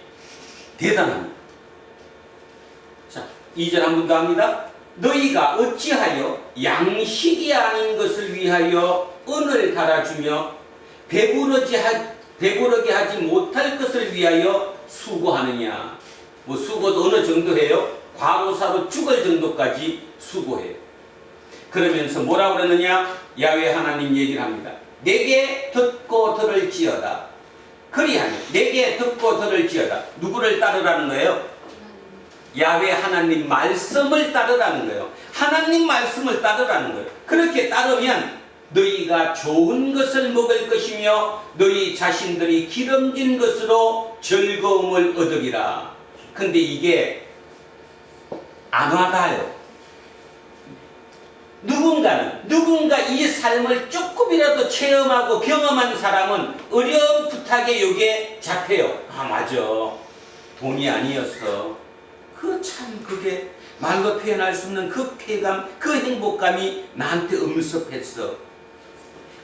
대단합니다. 자, 2절 한 번 더 합니다. 너희가 어찌하여 양식이 아닌 것을 위하여 은을 달아주며 배부르게 하지 못할 것을 위하여 수고하느냐. 뭐 수고도 어느 정도 해요? 과로사로 죽을 정도까지 수고해요. 그러면서 뭐라고 그러느냐? 야훼 하나님 얘기를 합니다. 내게 듣고 들을지어다. 그리하면 내게 듣고 들을지어다. 누구를 따르라는 거예요? 야훼 하나님 말씀을 따르라는 거예요. 하나님 말씀을 따르라는 거예요. 그렇게 따르면 너희가 좋은 것을 먹을 것이며 너희 자신들이 기름진 것으로 즐거움을 얻으리라. 근데 이게 안 와닿아요. 누군가 이 삶을 조금이라도 체험하고 경험한 사람은 어렴풋하게 요게 잡혀요. 아, 맞아. 돈이 아니었어. 그게 말로 표현할 수 없는 그 쾌감, 그 행복감이 나한테 엄습했어.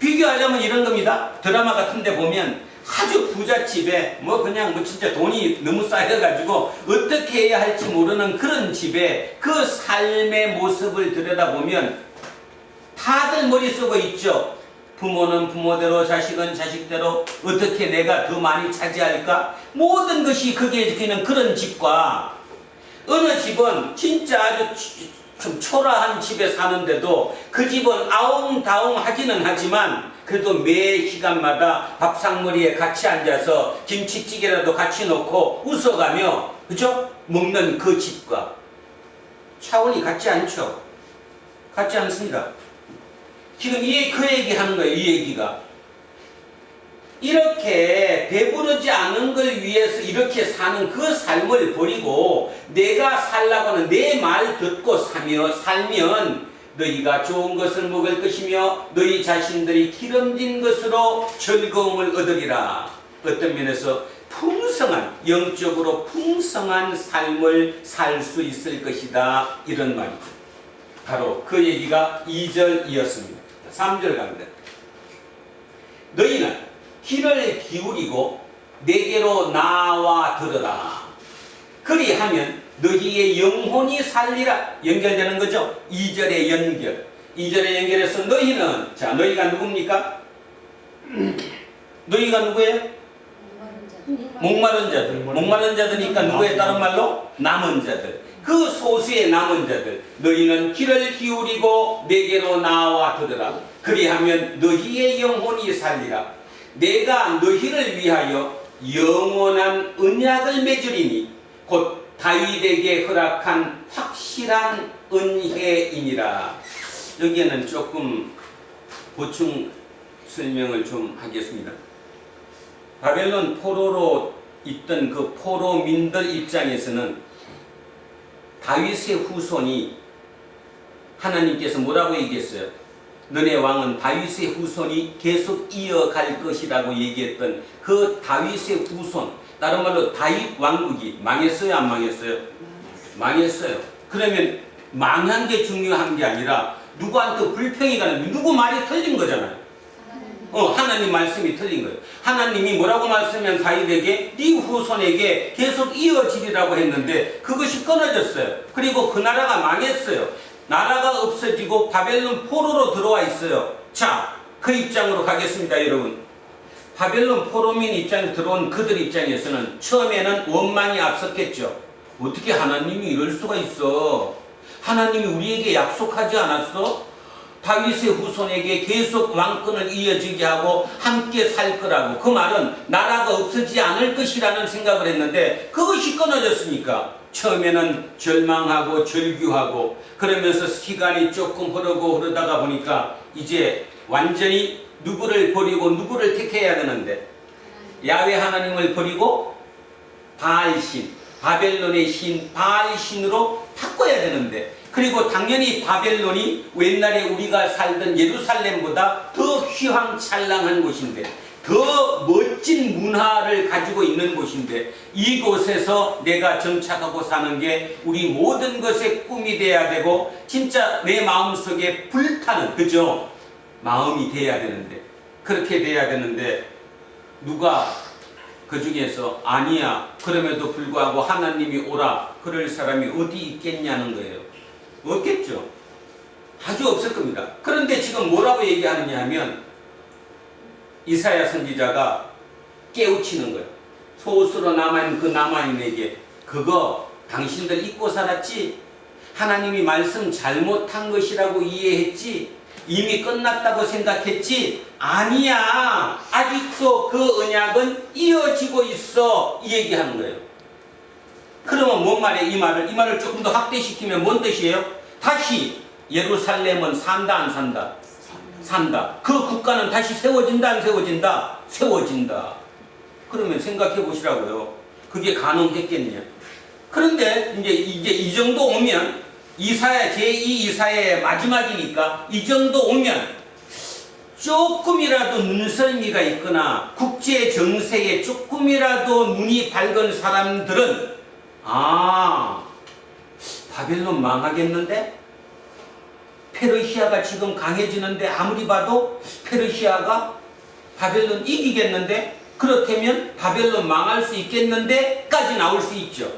비교하자면 이런 겁니다. 드라마 같은 데 보면 아주 부잣집에 진짜 돈이 너무 쌓여가지고 어떻게 해야 할지 모르는 그런 집에 그 삶의 모습을 들여다보면 다들 머릿속에 있죠. 부모는 부모대로, 자식은 자식대로 어떻게 내가 더 많이 차지할까? 모든 것이 거기에 적히는 그런 집과 어느 집은 진짜 아주 좀 초라한 집에 사는데도 그 집은 아웅다웅 하지는 하지만 그래도 매 시간마다 밥상머리에 같이 앉아서 김치찌개라도 같이 넣고 웃어가며 그죠? 먹는 그 집과 차원이 같지 않죠. 같지 않습니다. 지금 그 얘기 하는 거예요. 이 얘기가 이렇게 배부르지 않은 걸 위해서 이렇게 사는 그 삶을 버리고 내가 살라고 하는 내 말 듣고 살면 너희가 좋은 것을 먹을 것이며 너희 자신들이 기름진 것으로 즐거움을 얻으리라. 어떤 면에서 영적으로 풍성한 삶을 살 수 있을 것이다. 이런 말이죠. 바로 그 얘기가 2절이었습니다. 3절 갑니다. 너희는 귀를 기울이고 내게로 나와 들으라. 그리하면 너희의 영혼이 살리라. 연결되는 거죠. 2절의 연결. 2절의 연결해서 너희는, 자, 너희가 누굽니까? 너희가 누구예요? 목마른 자들. 목마른 자들이니까 누구에 따른 말로? 남은 자들. 그 소수의 남은 자들. 너희는 귀를 기울이고 내게로 나와 들으라. 그리하면 너희의 영혼이 살리라. 내가 너희를 위하여 영원한 언약을 맺으리니 곧 다윗에게 허락한 확실한 은혜이니라. 여기에는 조금 보충 설명을 좀 하겠습니다. 바벨론 포로로 있던 그 포로민들 입장에서는 다윗의 후손이 하나님께서 뭐라고 얘기했어요? 너네 왕은 다윗의 후손이 계속 이어갈 것이라고 얘기했던 그 다윗의 후손, 다른 말로 다윗 왕국이 망했어요, 안 망했어요? 망했어요. 그러면 망한 게 중요한 게 아니라 누구한테 불평이 가는, 누구 말이 틀린 거잖아요. 하나님 말씀이 틀린 거예요. 하나님이 뭐라고 말씀하면 다윗에게 네 후손에게 계속 이어지리라고 했는데 그것이 끊어졌어요. 그리고 그 나라가 망했어요. 나라가 없어지고 바벨론 포로로 들어와 있어요. 자, 그 입장으로 가겠습니다, 여러분. 바벨론 포로민 입장에 들어온 그들 입장에서는 처음에는 원망이 앞섰겠죠. 어떻게 하나님이 이럴 수가 있어? 하나님이 우리에게 약속하지 않았어? 다윗의 후손에게 계속 왕권을 이어지게 하고 함께 살 거라고. 그 말은 나라가 없어지지 않을 것이라는 생각을 했는데 그것이 끊어졌으니까 처음에는 절망하고 절규하고 그러면서 시간이 조금 흐르다가 보니까 이제 완전히 누구를 버리고 누구를 택해야 되는데 야훼 하나님을 버리고 바알신, 바벨론의 신 바알신으로 바꿔야 되는데, 그리고 당연히 바벨론이 옛날에 우리가 살던 예루살렘보다 더 휘황찬란한 곳인데, 더 멋진 문화를 가지고 있는 곳인데, 이곳에서 내가 정착하고 사는 게 우리 모든 것의 꿈이 돼야 되고 진짜 내 마음속에 불타는, 그죠? 마음이 돼야 되는데, 그렇게 돼야 되는데 누가 그 중에서 아니야 그럼에도 불구하고 하나님이 오라 그럴 사람이 어디 있겠냐는 거예요. 없겠죠. 아주 없을 겁니다. 그런데 지금 뭐라고 얘기하느냐 하면 이사야 선지자가 깨우치는 거예요. 소수로 남아있는 그 남아인에게, 그거 당신들 잊고 살았지? 하나님이 말씀 잘못한 것이라고 이해했지? 이미 끝났다고 생각했지? 아니야, 아직도 그 언약은 이어지고 있어, 이 얘기하는 거예요. 그러면 뭔 말이에요? 이 말을 조금 더 확대시키면 뭔 뜻이에요? 다시 예루살렘은 산다 안 산다? 산다. 그 국가는 다시 세워진다 안 세워진다? 세워진다. 그러면 생각해 보시라고요. 그게 가능했겠냐? 그런데 이제 이 정도 오면 이사야, 제2 이사야의 마지막이니까 이 정도 오면 조금이라도 눈썰미가 있거나 국제 정세에 조금이라도 눈이 밝은 사람들은 바벨론 망하겠는데? 페르시아가 지금 강해지는데 아무리 봐도 페르시아가 바벨론 이기겠는데? 그렇다면 바벨론 망할 수 있겠는데? 까지 나올 수 있죠.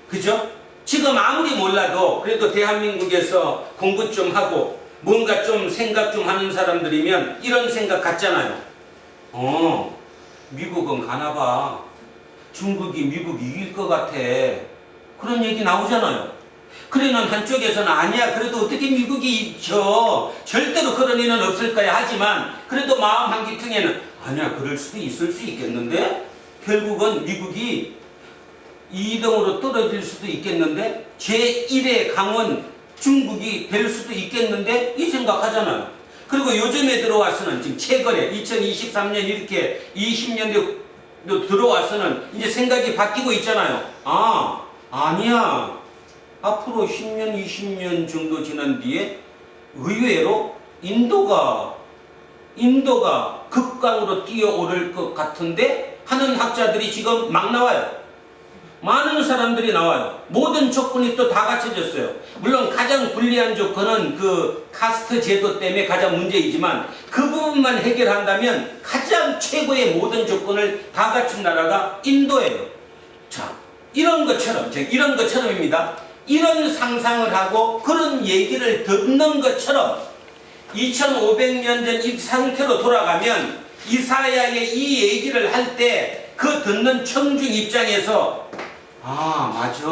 그죠? 지금 아무리 몰라도 그래도 대한민국에서 공부 좀 하고 뭔가 좀 생각 좀 하는 사람들이면 이런 생각 같잖아요. 미국은 가나봐. 중국이 미국 이길 것 같아. 그런 얘기 나오잖아요. 그러는 한쪽에서는 아니야, 그래도 어떻게 미국이 이겨, 절대로 그런 일은 없을 거야 하지만 그래도 마음 한기퉁에는 아니야, 그럴 수도 있을 수 있겠는데? 결국은 미국이 2등으로 떨어질 수도 있겠는데 제1의 강은 중국이 될 수도 있겠는데 이 생각하잖아요. 그리고 요즘에 들어와서는 지금 최근에 2023년 이렇게 20년대 들어와서는 이제 생각이 바뀌고 있잖아요. 아니야, 앞으로 10년 20년 정도 지난 뒤에 의외로 인도가 극강으로 뛰어오를 것 같은데 하는 학자들이 지금 막 나와요. 많은 사람들이 나와요. 모든 조건이 또 다 갖춰졌어요. 물론 가장 불리한 조건은 그 카스트 제도 때문에 가장 문제이지만 그 부분만 해결한다면 가장 최고의 모든 조건을 다 갖춘 나라가 인도예요. 자, 이런 것처럼입니다. 이런 상상을 하고 그런 얘기를 듣는 것처럼 2500년 전 이 상태로 돌아가면 이사야의 이 얘기를 할 때 그 듣는 청중 입장에서 맞아,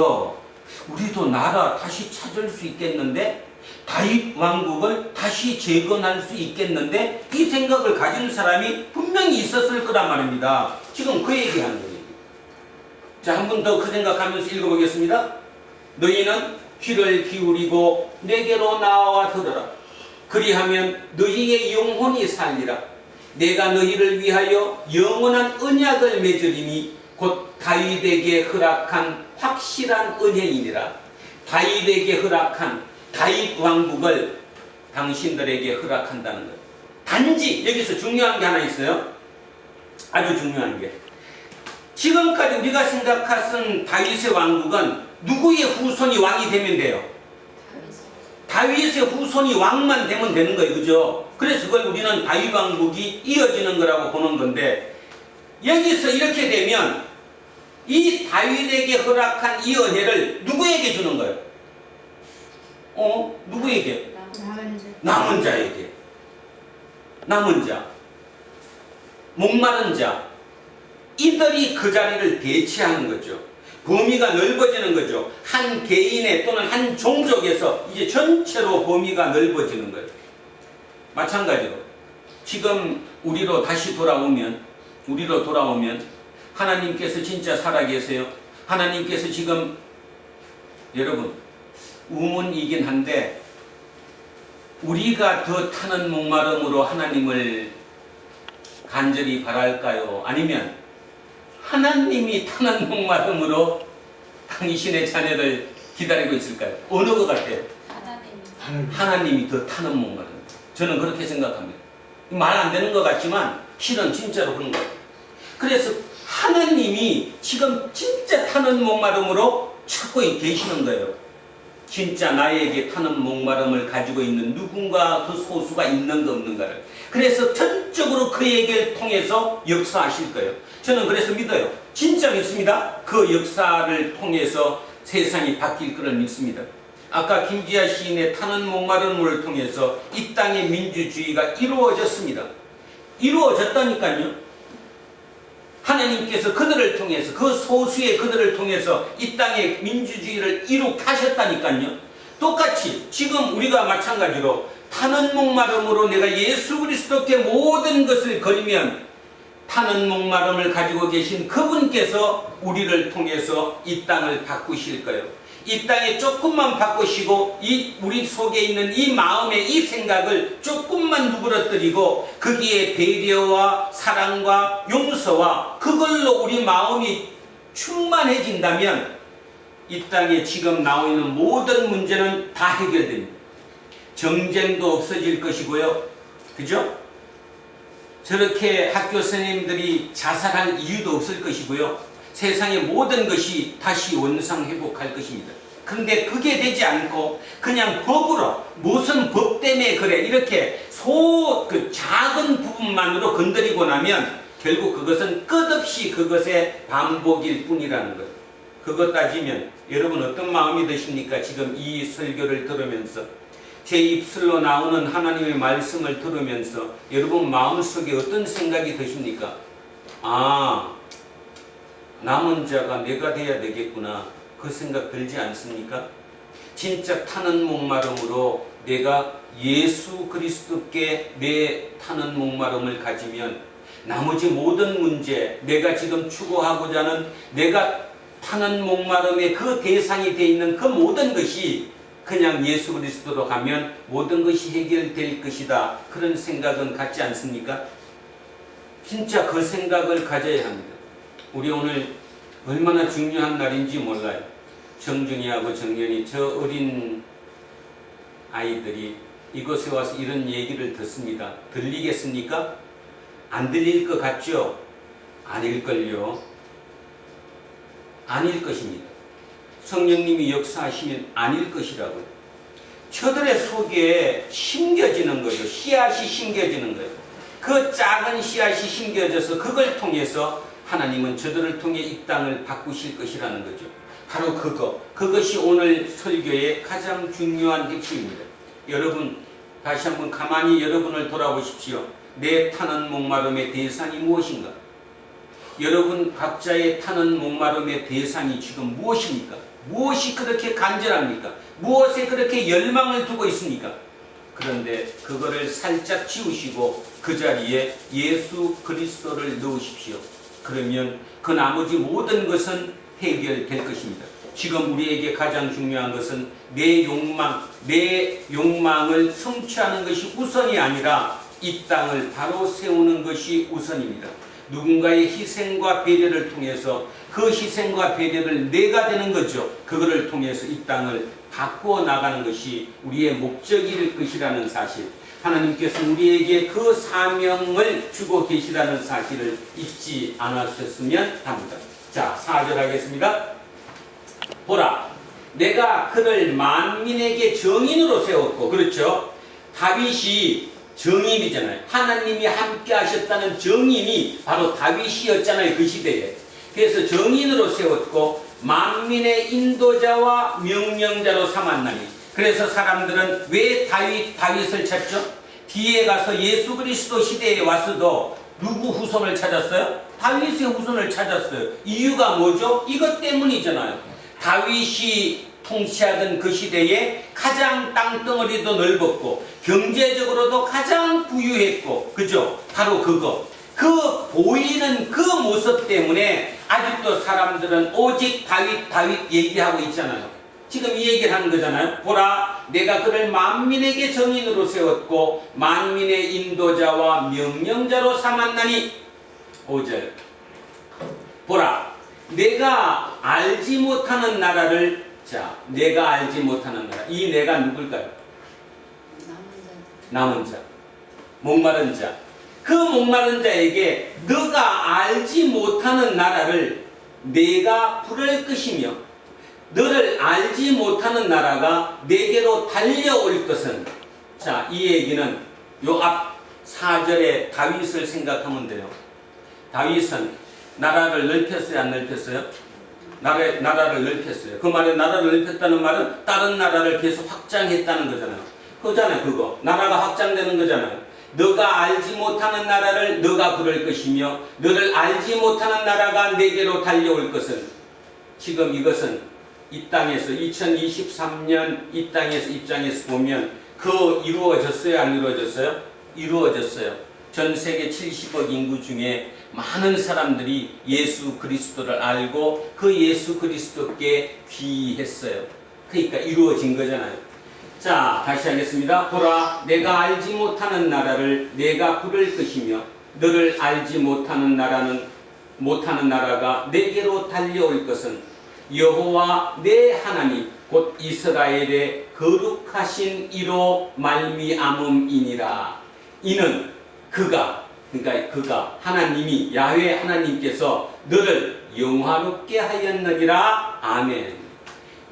우리도 나라 다시 찾을 수 있겠는데, 다윗 왕국을 다시 재건할 수 있겠는데, 이 생각을 가진 사람이 분명히 있었을 거란 말입니다. 지금 그 얘기하는 거예요. 자, 한 번 더 그 생각하면서 읽어보겠습니다. 너희는 귀를 기울이고 내게로 나와 들으라. 그리하면 너희의 영혼이 살리라. 내가 너희를 위하여 영원한 언약을 맺으리니 곧 다윗에게 허락한 확실한 은혜이니라. 다윗에게 허락한 다윗 왕국을 당신들에게 허락한다는 거예요. 단지 여기서 중요한 게 하나 있어요. 아주 중요한 게, 지금까지 우리가 생각하던 다윗의 왕국은 누구의 후손이 왕이 되면 돼요? 다윗의 후손이 왕만 되면 되는 거예요. 그죠? 그래서 그걸 우리는 다윗 왕국이 이어지는 거라고 보는 건데, 여기서 이렇게 되면 이 다윗에게 허락한 이 은혜를 누구에게 주는 거예요? 누구에게? 남은 자에게. 남은 자, 목마른 자, 이들이 그 자리를 대체하는 거죠. 범위가 넓어지는 거죠. 한 개인의 또는 한 종족에서 이제 전체로 범위가 넓어지는 거예요. 마찬가지로 지금 우리로 다시 돌아오면 하나님께서 진짜 살아계세요. 하나님께서 지금, 여러분, 우문이긴 한데 우리가 더 타는 목마름으로 하나님을 간절히 바랄까요? 아니면 하나님이 타는 목마름으로 당신의 자녀를 기다리고 있을까요? 어느 것 같아요? 하나님이 더 타는 목마름. 저는 그렇게 생각합니다. 말 안 되는 것 같지만 실은 진짜로 그런 거예요. 그래서 하나님이 지금 진짜 타는 목마름으로 찾고 계시는 거예요. 진짜 나에게 타는 목마름을 가지고 있는 누군가, 그 소수가 있는가 없는가를. 그래서 전적으로 그 얘기를 통해서 역사하실 거예요. 저는 그래서 믿어요. 진짜 믿습니다. 그 역사를 통해서 세상이 바뀔 거를 믿습니다. 아까 김지아 시인의 타는 목마름을 통해서 이 땅의 민주주의가 이루어졌습니다. 이루어졌다니까요. 하나님께서 그들을 통해서, 그 소수의 그들을 통해서 이 땅의 민주주의를 이룩하셨다니까요. 똑같이 지금 우리가 마찬가지로 타는 목마름으로 내가 예수 그리스도께 모든 것을 걸면 타는 목마름을 가지고 계신 그분께서 우리를 통해서 이 땅을 바꾸실 거예요. 이 땅에 조금만 바꾸시고 우리 속에 있는 이 마음의 이 생각을 조금만 누그러뜨리고 거기에 배려와 사랑과 용서와 그걸로 우리 마음이 충만해진다면 이 땅에 지금 나와 있는 모든 문제는 다 해결됩니다. 정쟁도 없어질 것이고요. 그죠? 저렇게 학교 선생님들이 자살할 이유도 없을 것이고요. 세상의 모든 것이 다시 원상회복할 것입니다. 그런데 그게 되지 않고 그냥 법으로, 무슨 법 때문에 그래, 이렇게 그 작은 부분만으로 건드리고 나면 결국 그것은 끝없이 그것의 반복일 뿐이라는 것. 그것 따지면 여러분 어떤 마음이 드십니까? 지금 이 설교를 들으면서, 제 입술로 나오는 하나님의 말씀을 들으면서 여러분 마음속에 어떤 생각이 드십니까? 남은 자가 내가 돼야 되겠구나, 그 생각 들지 않습니까? 진짜 타는 목마름으로 내가 예수 그리스도께 내 타는 목마름을 가지면 나머지 모든 문제, 내가 지금 추구하고자 하는 내가 타는 목마름의 그 대상이 되어 있는 그 모든 것이 그냥 예수 그리스도로 가면 모든 것이 해결될 것이다, 그런 생각은 갖지 않습니까? 진짜 그 생각을 가져야 합니다. 우리 오늘 얼마나 중요한 날인지 몰라요. 정준이하고 정연이, 저 어린 아이들이 이곳에 와서 이런 얘기를 듣습니다. 들리겠습니까? 안 들릴 것 같죠? 아닐걸요. 아닐 것입니다. 성령님이 역사하시면 아닐 것이라고요. 저들의 속에 심겨지는 거죠. 씨앗이 심겨지는 거예요. 그 작은 씨앗이 심겨져서 그걸 통해서 하나님은 저들을 통해 이 땅을 바꾸실 것이라는 거죠. 바로 그것이 오늘 설교의 가장 중요한 핵심입니다. 여러분, 다시 한번 가만히 여러분을 돌아보십시오. 내 타는 목마름의 대상이 무엇인가? 여러분 각자의 타는 목마름의 대상이 지금 무엇입니까? 무엇이 그렇게 간절합니까? 무엇에 그렇게 열망을 두고 있습니까? 그런데 그거를 살짝 지우시고 그 자리에 예수 그리스도를 넣으십시오. 그러면 그 나머지 모든 것은 해결될 것입니다. 지금 우리에게 가장 중요한 것은 내 욕망을 성취하는 것이 우선이 아니라 이 땅을 바로 세우는 것이 우선입니다. 누군가의 희생과 배려를 통해서 그 희생과 배려를 내가 되는 거죠. 그거를 통해서 이 땅을 바꾸어 나가는 것이 우리의 목적일 것이라는 사실, 하나님께서 우리에게 그 사명을 주고 계시다는 사실을 잊지 않으셨으면 합니다. 자, 4절 하겠습니다. 보라, 내가 그를 만민에게 정인으로 세웠고, 그렇죠? 다윗이 정인이잖아요. 하나님이 함께 하셨다는 정인이 바로 다윗이었잖아요, 그 시대에. 그래서 정인으로 세웠고 만민의 인도자와 명령자로 삼았나니. 그래서 사람들은 왜 다윗을 찾죠? 뒤에 가서 예수 그리스도 시대에 와서도 누구 후손을 찾았어요? 다윗의 후손을 찾았어요. 이유가 뭐죠? 이것 때문이잖아요. 다윗이 통치하던 그 시대에 가장 땅덩어리도 넓었고 경제적으로도 가장 부유했고, 그죠? 바로 그거. 그 보이는 그 모습 때문에 아직도 사람들은 오직 다윗 얘기하고 있잖아요. 지금 이 얘기를 하는 거잖아요. 보라, 내가 그를 만민에게 정인으로 세웠고 만민의 인도자와 명령자로 삼았나니. 5절. 보라, 내가 알지 못하는 나라를, 자, 내가 알지 못하는 나라. 이 내가 누굴까요? 남은 자, 목마른 자. 그 목마른 자에게 너가 알지 못하는 나라를 내가 부를 것이며 너를 알지 못하는 나라가 내게로 달려올 것은. 자, 이 얘기는 요 앞 4절에 다윗을 생각하면 돼요. 다윗은 나라를 넓혔어요, 안 넓혔어요? 나라를 넓혔어요. 그 말에 나라를 넓혔다는 말은 다른 나라를 계속 확장했다는 거잖아요. 그거잖아요, 그거. 나라가 확장되는 거잖아요. 너가 알지 못하는 나라를 너가 부를 것이며 너를 알지 못하는 나라가 내게로 달려올 것은. 지금 이것은 이 땅에서 2023년 이 땅에서 입장에서 보면 그 이루어졌어요, 안 이루어졌어요? 이루어졌어요. 전 세계 70억 인구 중에 많은 사람들이 예수 그리스도를 알고 그 예수 그리스도께 귀했어요. 그러니까 이루어진 거잖아요. 자, 다시 하겠습니다. 보라, 내가 알지 못하는 나라를 내가 부를 것이며 너를 알지 못하는 나라가 내게로 달려올 것은 여호와 내 하나님 곧 이스라엘의 거룩하신 이로 말미암음이니라. 이는 그가 하나님이 야훼 하나님께서 너를 영화롭게 하였느니라. 아멘.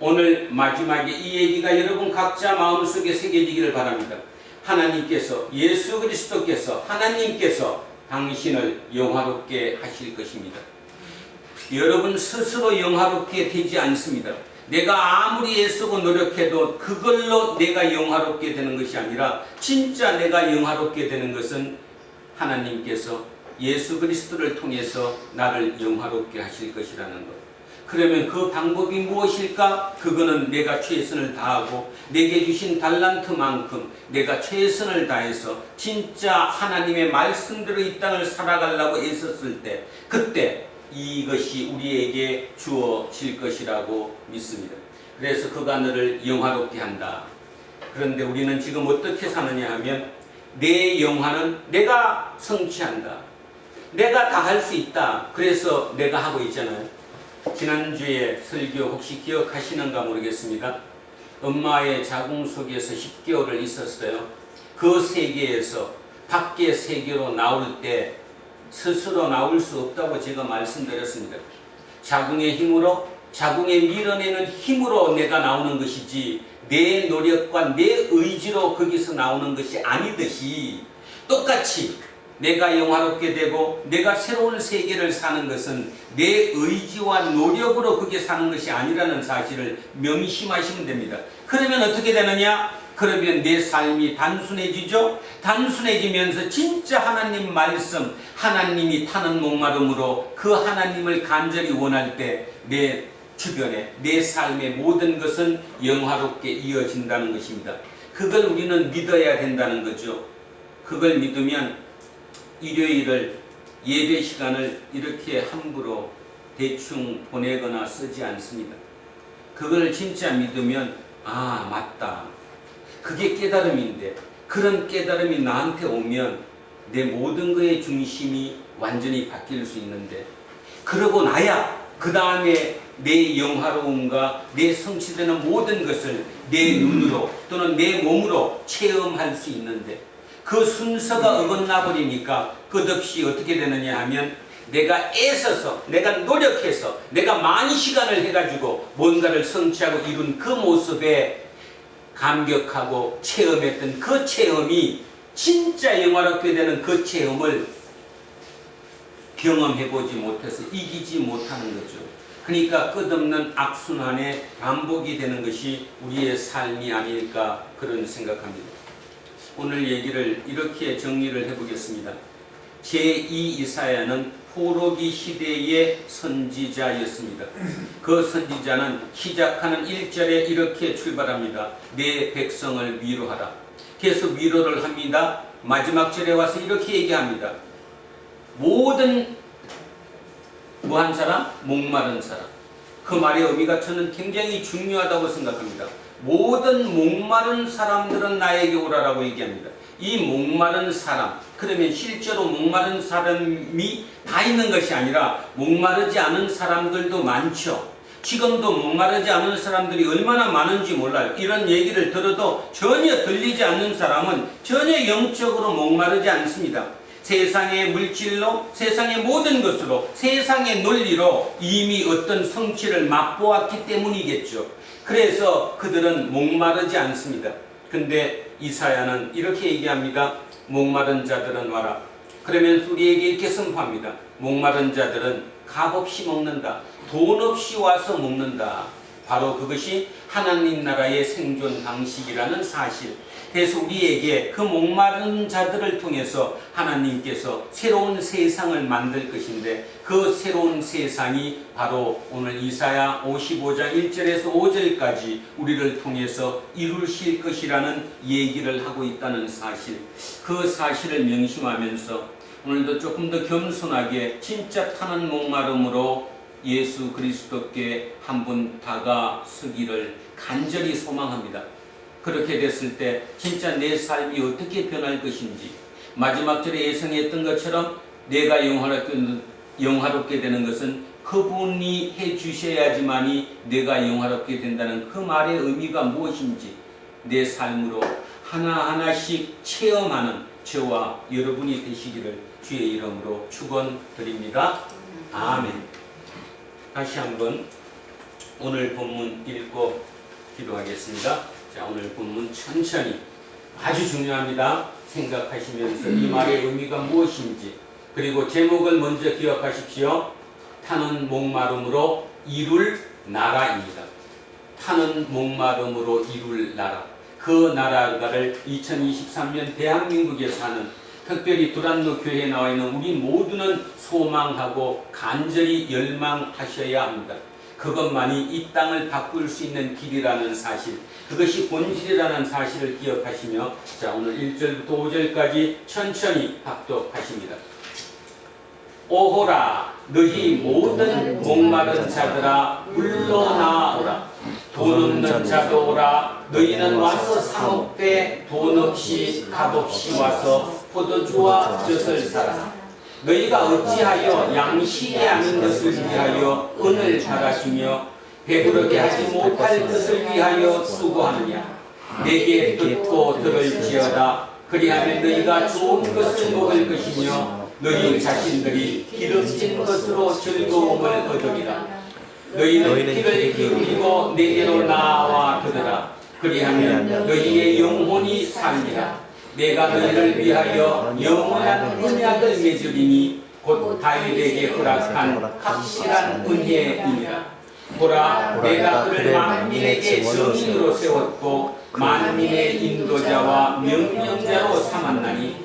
오늘 마지막에 이 얘기가 여러분 각자 마음속에 새겨지기를 바랍니다. 하나님께서, 예수 그리스도께서, 하나님께서 당신을 영화롭게 하실 것입니다. 여러분 스스로 영화롭게 되지 않습니다. 내가 아무리 애쓰고 노력해도 그걸로 내가 영화롭게 되는 것이 아니라 진짜 내가 영화롭게 되는 것은 하나님께서 예수 그리스도를 통해서 나를 영화롭게 하실 것이라는 것. 그러면 그 방법이 무엇일까? 그거는 내가 최선을 다하고 내게 주신 달란트만큼 내가 최선을 다해서 진짜 하나님의 말씀대로 이 땅을 살아가려고 애썼을 때, 그때 이것이 우리에게 주어질 것이라고 믿습니다. 그래서 그가 너를 영화롭게 한다. 그런데 우리는 지금 어떻게 사느냐 하면 내 영화는 내가 성취한다. 내가 다 할 수 있다. 그래서 내가 하고 있잖아요. 지난주에 설교 혹시 기억하시는가 모르겠습니다. 엄마의 자궁 속에서 10개월을 있었어요. 그 세계에서 밖의 세계로 나올 때 스스로 나올 수 없다고 제가 말씀드렸습니다. 자궁의 힘으로, 자궁에 밀어내는 힘으로 내가 나오는 것이지 내 노력과 내 의지로 거기서 나오는 것이 아니듯이, 똑같이 내가 영화롭게 되고 내가 새로운 세계를 사는 것은 내 의지와 노력으로 그게 사는 것이 아니라는 사실을 명심하시면 됩니다. 그러면 어떻게 되느냐? 그러면 내 삶이 단순해지죠. 단순해지면서 진짜 하나님 말씀, 하나님이 타는 목마름으로 그 하나님을 간절히 원할 때 내 주변에, 내 삶의 모든 것은 영화롭게 이어진다는 것입니다. 그걸 우리는 믿어야 된다는 거죠. 그걸 믿으면 일요일을, 예배 시간을 이렇게 함부로 대충 보내거나 쓰지 않습니다. 그걸 진짜 믿으면 아, 맞다. 그게 깨달음인데, 그런 깨달음이 나한테 오면 내 모든 것의 중심이 완전히 바뀔 수 있는데, 그러고 나야 그 다음에 내 영화로움과 내 성취되는 모든 것을 내 눈으로 또는 내 몸으로 체험할 수 있는데, 그 순서가 어긋나 버리니까 끝없이 어떻게 되느냐 하면, 내가 애써서, 내가 노력해서, 내가 많은 시간을 해가지고 뭔가를 성취하고 이룬 그 모습에 감격하고 체험했던 그 체험이 진짜 영화롭게 되는 그 체험을 경험해보지 못해서 이기지 못하는 거죠. 그러니까 끝없는 악순환의 반복이 되는 것이 우리의 삶이 아닐까 그런 생각합니다. 오늘 얘기를 이렇게 정리를 해보겠습니다. 제2 이사야는 포로기 시대의 선지자였습니다. 그 선지자는 시작하는 1절에 이렇게 출발합니다. 내 백성을 위로하라. 계속 위로를 합니다. 마지막 절에 와서 이렇게 얘기합니다. 모든 뭐한 사람? 목마른 사람. 그 말의 의미가 저는 굉장히 중요하다고 생각합니다. 모든 목마른 사람들은 나에게 오라라고 얘기합니다. 이 목마른 사람, 그러면 실제로 목마른 사람이 다 있는 것이 아니라 목마르지 않은 사람들도 많죠. 지금도 목마르지 않은 사람들이 얼마나 많은지 몰라요. 이런 얘기를 들어도 전혀 들리지 않는 사람은 전혀 영적으로 목마르지 않습니다. 세상의 물질로, 세상의 모든 것으로, 세상의 논리로 이미 어떤 성취를 맛보았기 때문이겠죠. 그래서 그들은 목마르지 않습니다. 근데 이사야는 이렇게 얘기합니다. 목마른 자들은 와라. 그러면서 우리에게 이렇게 선포합니다. 목마른 자들은 값없이 먹는다. 돈 없이 와서 먹는다. 바로 그것이 하나님 나라의 생존 방식이라는 사실. 그래서 우리에게 그 목마른 자들을 통해서 하나님께서 새로운 세상을 만들 것인데, 그 새로운 세상이 바로 오늘 이사야 55장 1절에서 5절까지 우리를 통해서 이루실 것이라는 얘기를 하고 있다는 사실. 그 사실을 명심하면서 오늘도 조금 더 겸손하게 진짜 타는 목마름으로 예수 그리스도께 한번 다가서기를 간절히 소망합니다. 그렇게 됐을 때 진짜 내 삶이 어떻게 변할 것인지, 마지막 절에 예상했던 것처럼 내가 영화롭게 되는 것은 그분이 해주셔야지만이 내가 영화롭게 된다는 그 말의 의미가 무엇인지 내 삶으로 하나하나씩 체험하는 저와 여러분이 되시기를 주의 이름으로 축원드립니다. 아멘. 다시 한번 오늘 본문 읽고 기도하겠습니다. 자, 오늘 본문 천천히, 아주 중요합니다. 생각하시면서 이 말의 의미가 무엇인지, 그리고 제목을 먼저 기억하십시오. 타는 목마름으로 이룰 나라입니다. 타는 목마름으로 이룰 나라. 그 나라를 2023년 대한민국에 사는, 특별히 두란노 교회에 나와 있는 우리 모두는 소망하고 간절히 열망하셔야 합니다. 그것만이 이 땅을 바꿀 수 있는 길이라는 사실, 그것이 본질이라는 사실을 기억하시며, 자, 오늘 1절부터 5절까지 천천히 합독하십니다. 오호라, 너희 모든 목마른 자들아 물러나오라. 돈 없는 자도 오라. 너희는 와서 사먹되 돈 없이 값없이 와서 포도주와 젖을 사라. 너희가 어찌하여 양식이 아닌 것을 위하여 은을 바라시며 배부르게 하지 못할 것을 위하여 수고하느냐. 내게 듣고 들을지어다. 그리하면 너희가 좋은 것을 먹을 것이며 너희 자신들이 기름진 것으로 즐거움을 얻으리라. 너희는 귀를 기울이고 내게로 나와 들으라. 그리하면 너희의 영혼이 살리라. 내가 너희를 위하여 영원한 언약을 맺으리니 곧 다윗에게 허락한 확실한 은혜이니라. 보라, 내가 그를 만민에게 증인으로 세웠고 만민의 인도자와 명령자로 삼았나니,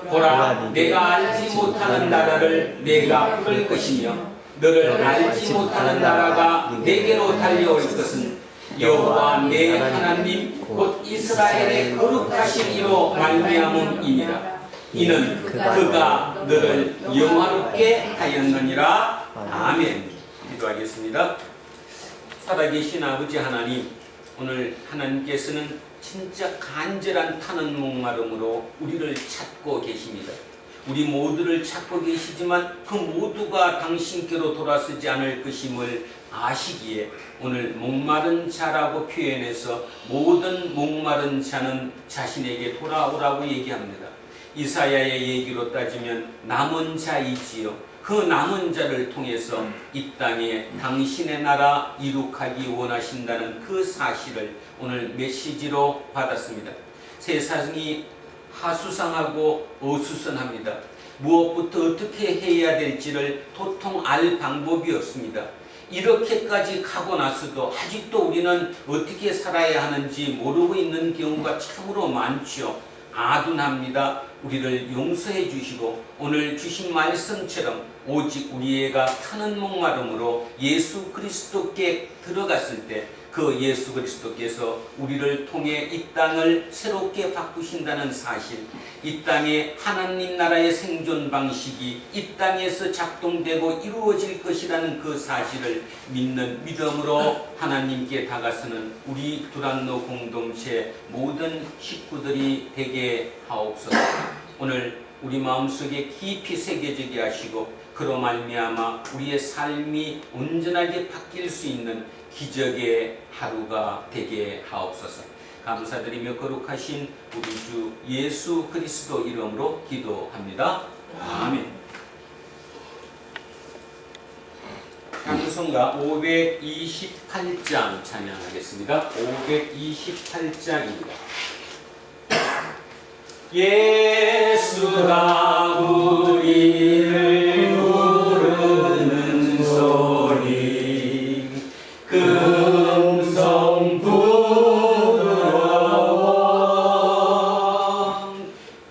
보라, 내가 알지 못하는 나라를 내가 풀 것이며 너를 알지 못하는 나라가 내게로 달려올 것은 여호와 내 하나님 곧 이스라엘의 거룩하신 이로 말미암음이니라. 이는 그가 너를 영화롭게 하였느니라. 아멘. 기도하겠습니다. 살아계신 아버지 하나님, 오늘 하나님께서는 진짜 간절한 타는 목마름으로 우리를 찾고 계십니다. 우리 모두를 찾고 계시지만 그 모두가 당신께로 돌아서지 않을 것임을 아시기에 오늘 목마른 자라고 표현해서 모든 목마른 자는 자신에게 돌아오라고 얘기합니다. 이사야의 얘기로 따지면 남은 자이지요. 그 남은 자를 통해서 이 땅에 당신의 나라 이룩하기 원하신다는 그 사실을 오늘 메시지로 받았습니다. 세상이 하수상하고 어수선합니다. 무엇부터 어떻게 해야 될지를 도통 알 방법이 없습니다. 이렇게까지 가고 나서도 아직도 우리는 어떻게 살아야 하는지 모르고 있는 경우가 참으로 많죠. 아둔합니다. 우리를 용서해 주시고 오늘 주신 말씀처럼 오직 우리가 타는 목마름으로 예수 그리스도께 들어갔을 때 그 예수 그리스도께서 우리를 통해 이 땅을 새롭게 바꾸신다는 사실, 이 땅에 하나님 나라의 생존 방식이 이 땅에서 작동되고 이루어질 것이라는 그 사실을 믿는 믿음으로 하나님께 다가서는 우리 두란노 공동체 모든 식구들이 되게 하옵소서. 오늘 우리 마음속에 깊이 새겨지게 하시고 그로 말미암아 우리의 삶이 온전하게 바뀔 수 있는 기적의 하루가 되게 하옵소서. 감사드리며 거룩하신 우리 주 예수 그리스도 이름으로 기도합니다. 아멘. 찬송가 528장 찬양하겠습니다. 528장입니다. 예수가 우리를 부르는 소리 금성 부드러워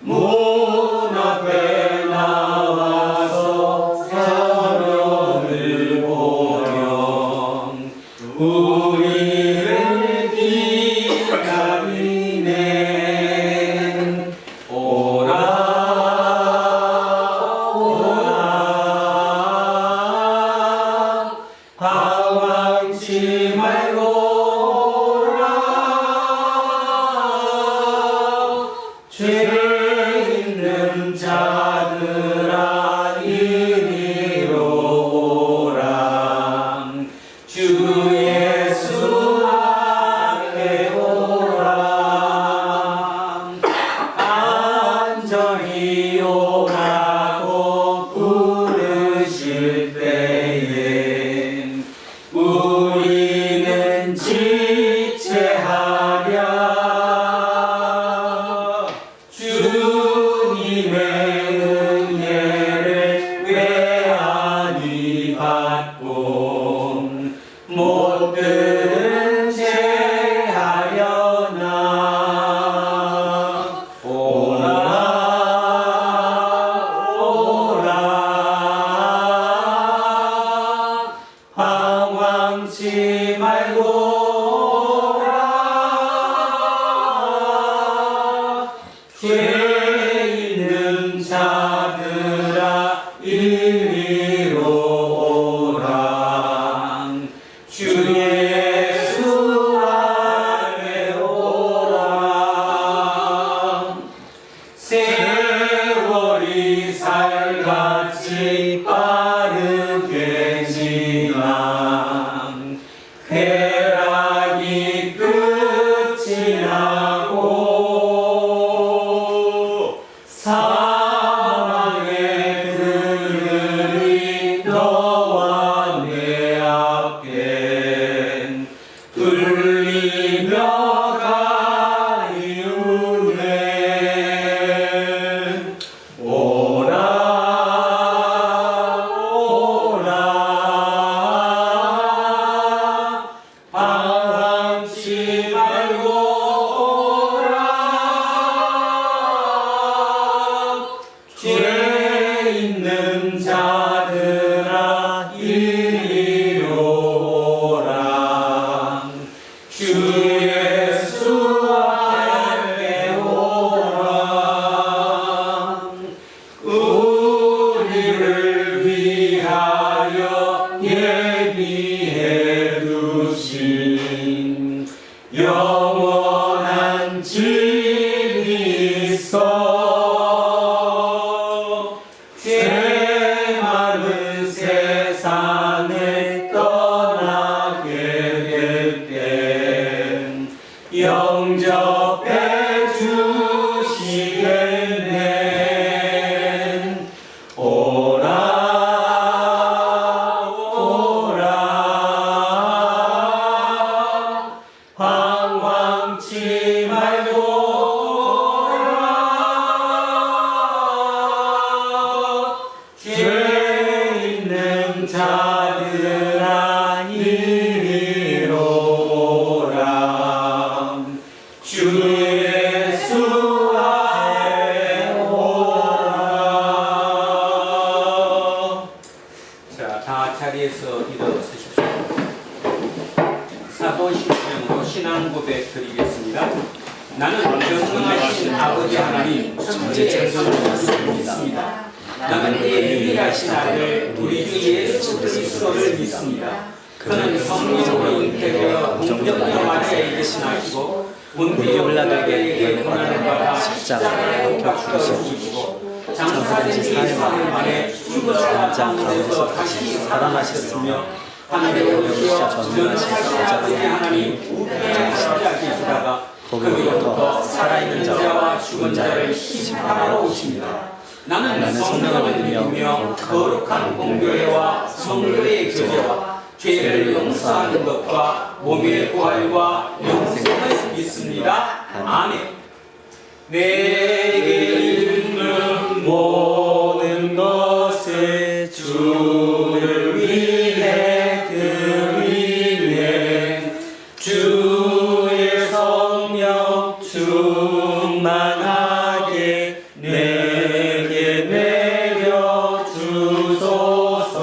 문 앞에 나와서 사명을 보렴 우리를 기다리네 오라 방황치 말고 오라 죄 있는 자들아 이리로 오라 주 예수 앞에 오라 안전히 오라고 부르실 때에 우리는 지체하랴 주님의 은혜를 왜 아니 받고 못들은 죄하려나 오라 방황치 말고 오라 죄 있는 자들아 이리로 오라 주 예수 앞에 오라 세월이 살같이 빠르게 지나 쾌락 세상을 떠나게 될 땐 영접해 주시겠네. 오라 오라 방황치 말고 오라. 죄 있는 자들아 이리로 오라. 주 예수 앞에 오라. 자, 다 자리에서 일어서십시오. 사도신경으로 신앙 고백 드리겠습니다. 나는 전능하신 아버지 하나님 천지의 전능을 믿습니다. 나는 그의 유일하신 아들 우리 주 예수 그리스도를 믿습니다. 그는 성령으로 잉태되어 동정녀 마리아에게서 나시고 본디오 빌라도에게 고난을 받아 십자가에 박혀 죽으시고 장사된 지 4일 만에 죽으사 가운데서 다시 살아나셨으며 하늘에 오르시어 전능하신 아버지 하나님 우편에 앉아 계시다가 거기로부터 살아있는 자와 죽은 자를 심판하러 오십니다. 나는 성령을 믿으며 거룩한 공교회와 성도의 교제와 죄를 용서하는 것과 몸의 부활과 영생을 믿습니다. 아멘. 내게 있는 모든 것을 주를 위해 드리네. 주의 성령 충만하게 내게 내려 주소서.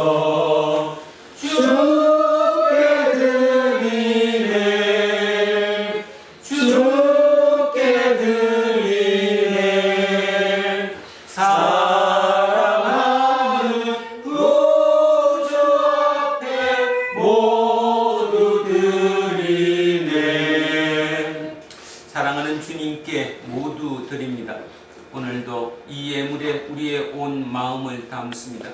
주께 드리네. 주께 드리네. 사랑하는 구주 앞에 모두 드리네. 사랑하는 주님께 모두 드립니다. 오늘도 이 예물에 우리의 온 마음을 담습니다.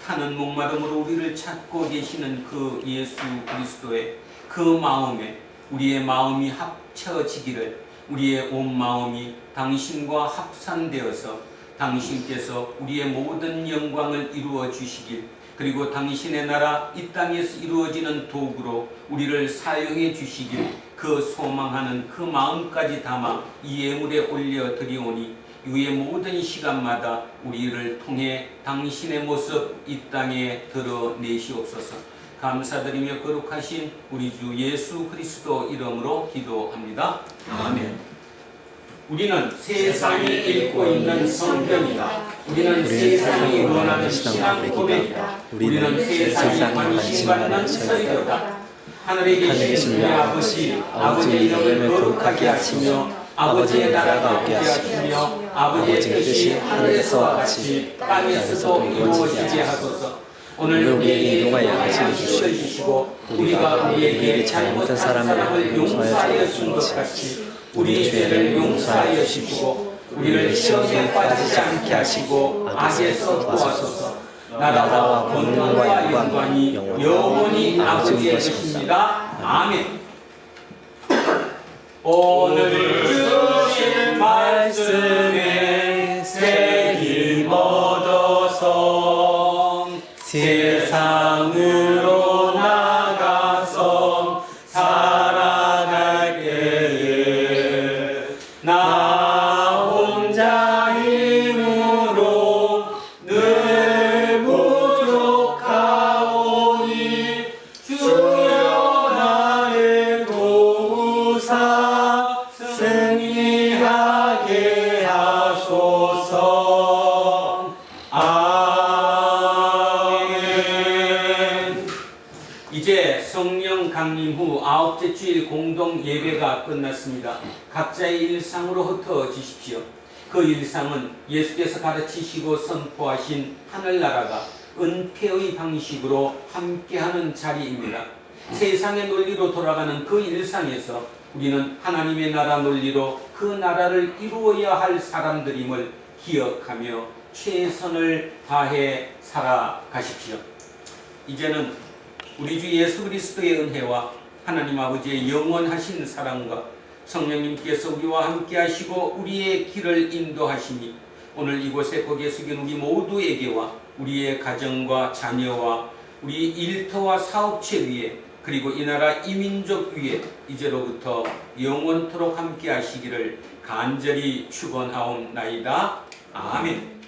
타는 목마름으로 우리를 찾고 계시는 그 예수 그리스도의 그 마음에 우리의 마음이 합쳐지기를, 우리의 온 마음이 당신과 합산되어서 당신께서 우리의 모든 영광을 이루어 주시길, 그리고 당신의 나라 이 땅에서 이루어지는 도구로 우리를 사용해 주시길, 그 소망하는 그 마음까지 담아 이 예물에 올려 드리오니 이후의 모든 시간마다 우리를 통해 당신의 모습 이 땅에 드러내시옵소서. 감사드리며 거룩하신 우리 주 예수 그리스도 이름으로 기도합니다. 아멘. 우리는 세상이 읽고 있는 성경이다. 우리는 세상이 원하는 신앙 고백이다. 우리는 세상이 관심받는 설교다. 하늘에 계신 우리 아버지, 아버지의 이름을 거룩하게 하시며 아버지의 나라가 오게 하시며 아버지의 뜻이 하늘에서와 같이 땅에서도 이루어지게 하소서. 오늘 우리에게 일용할 양식을 주시고 우리가 우리에게 잘못한 사람을 용서하여 준 것 같이 우리 죄를 용서하여 주시고 우리를 시험에 빠지지 않게 하시고 악에서 도와소서. 나라와 권능과 영광이 영원히 아버지의 것입니다. 아멘. 오늘 주신 말씀에 새 힘 얻어서 세상으로 나가서 살아갈 때에 나 혼자 힘으로 늘 부족하오니 주여 나를 도우사 승리하게 하소서. 아멘. 이제 성령 강림 후 9째 주일 공동 예배가 끝났습니다. 각자의 일상으로 흩어지십시오. 그 일상은 예수께서 가르치시고 선포하신 하늘나라가 은폐의 방식으로 함께하는 자리입니다. 세상의 논리로 돌아가는 그 일상에서 우리는 하나님의 나라 논리로 그 나라를 이루어야 할 사람들임을 기억하며 최선을 다해 살아가십시오. 이제는 우리 주 예수 그리스도의 은혜와 하나님 아버지의 영원하신 사랑과 성령님께서 우리와 함께 하시고 우리의 길을 인도하시니 오늘 이곳에 고개 숙인 우리 모두에게와 우리의 가정과 자녀와 우리 일터와 사업체 위에 그리고 이 나라 이민족 위에 이제로부터 영원토록 함께 하시기를 간절히 축원하옵나이다. 아멘.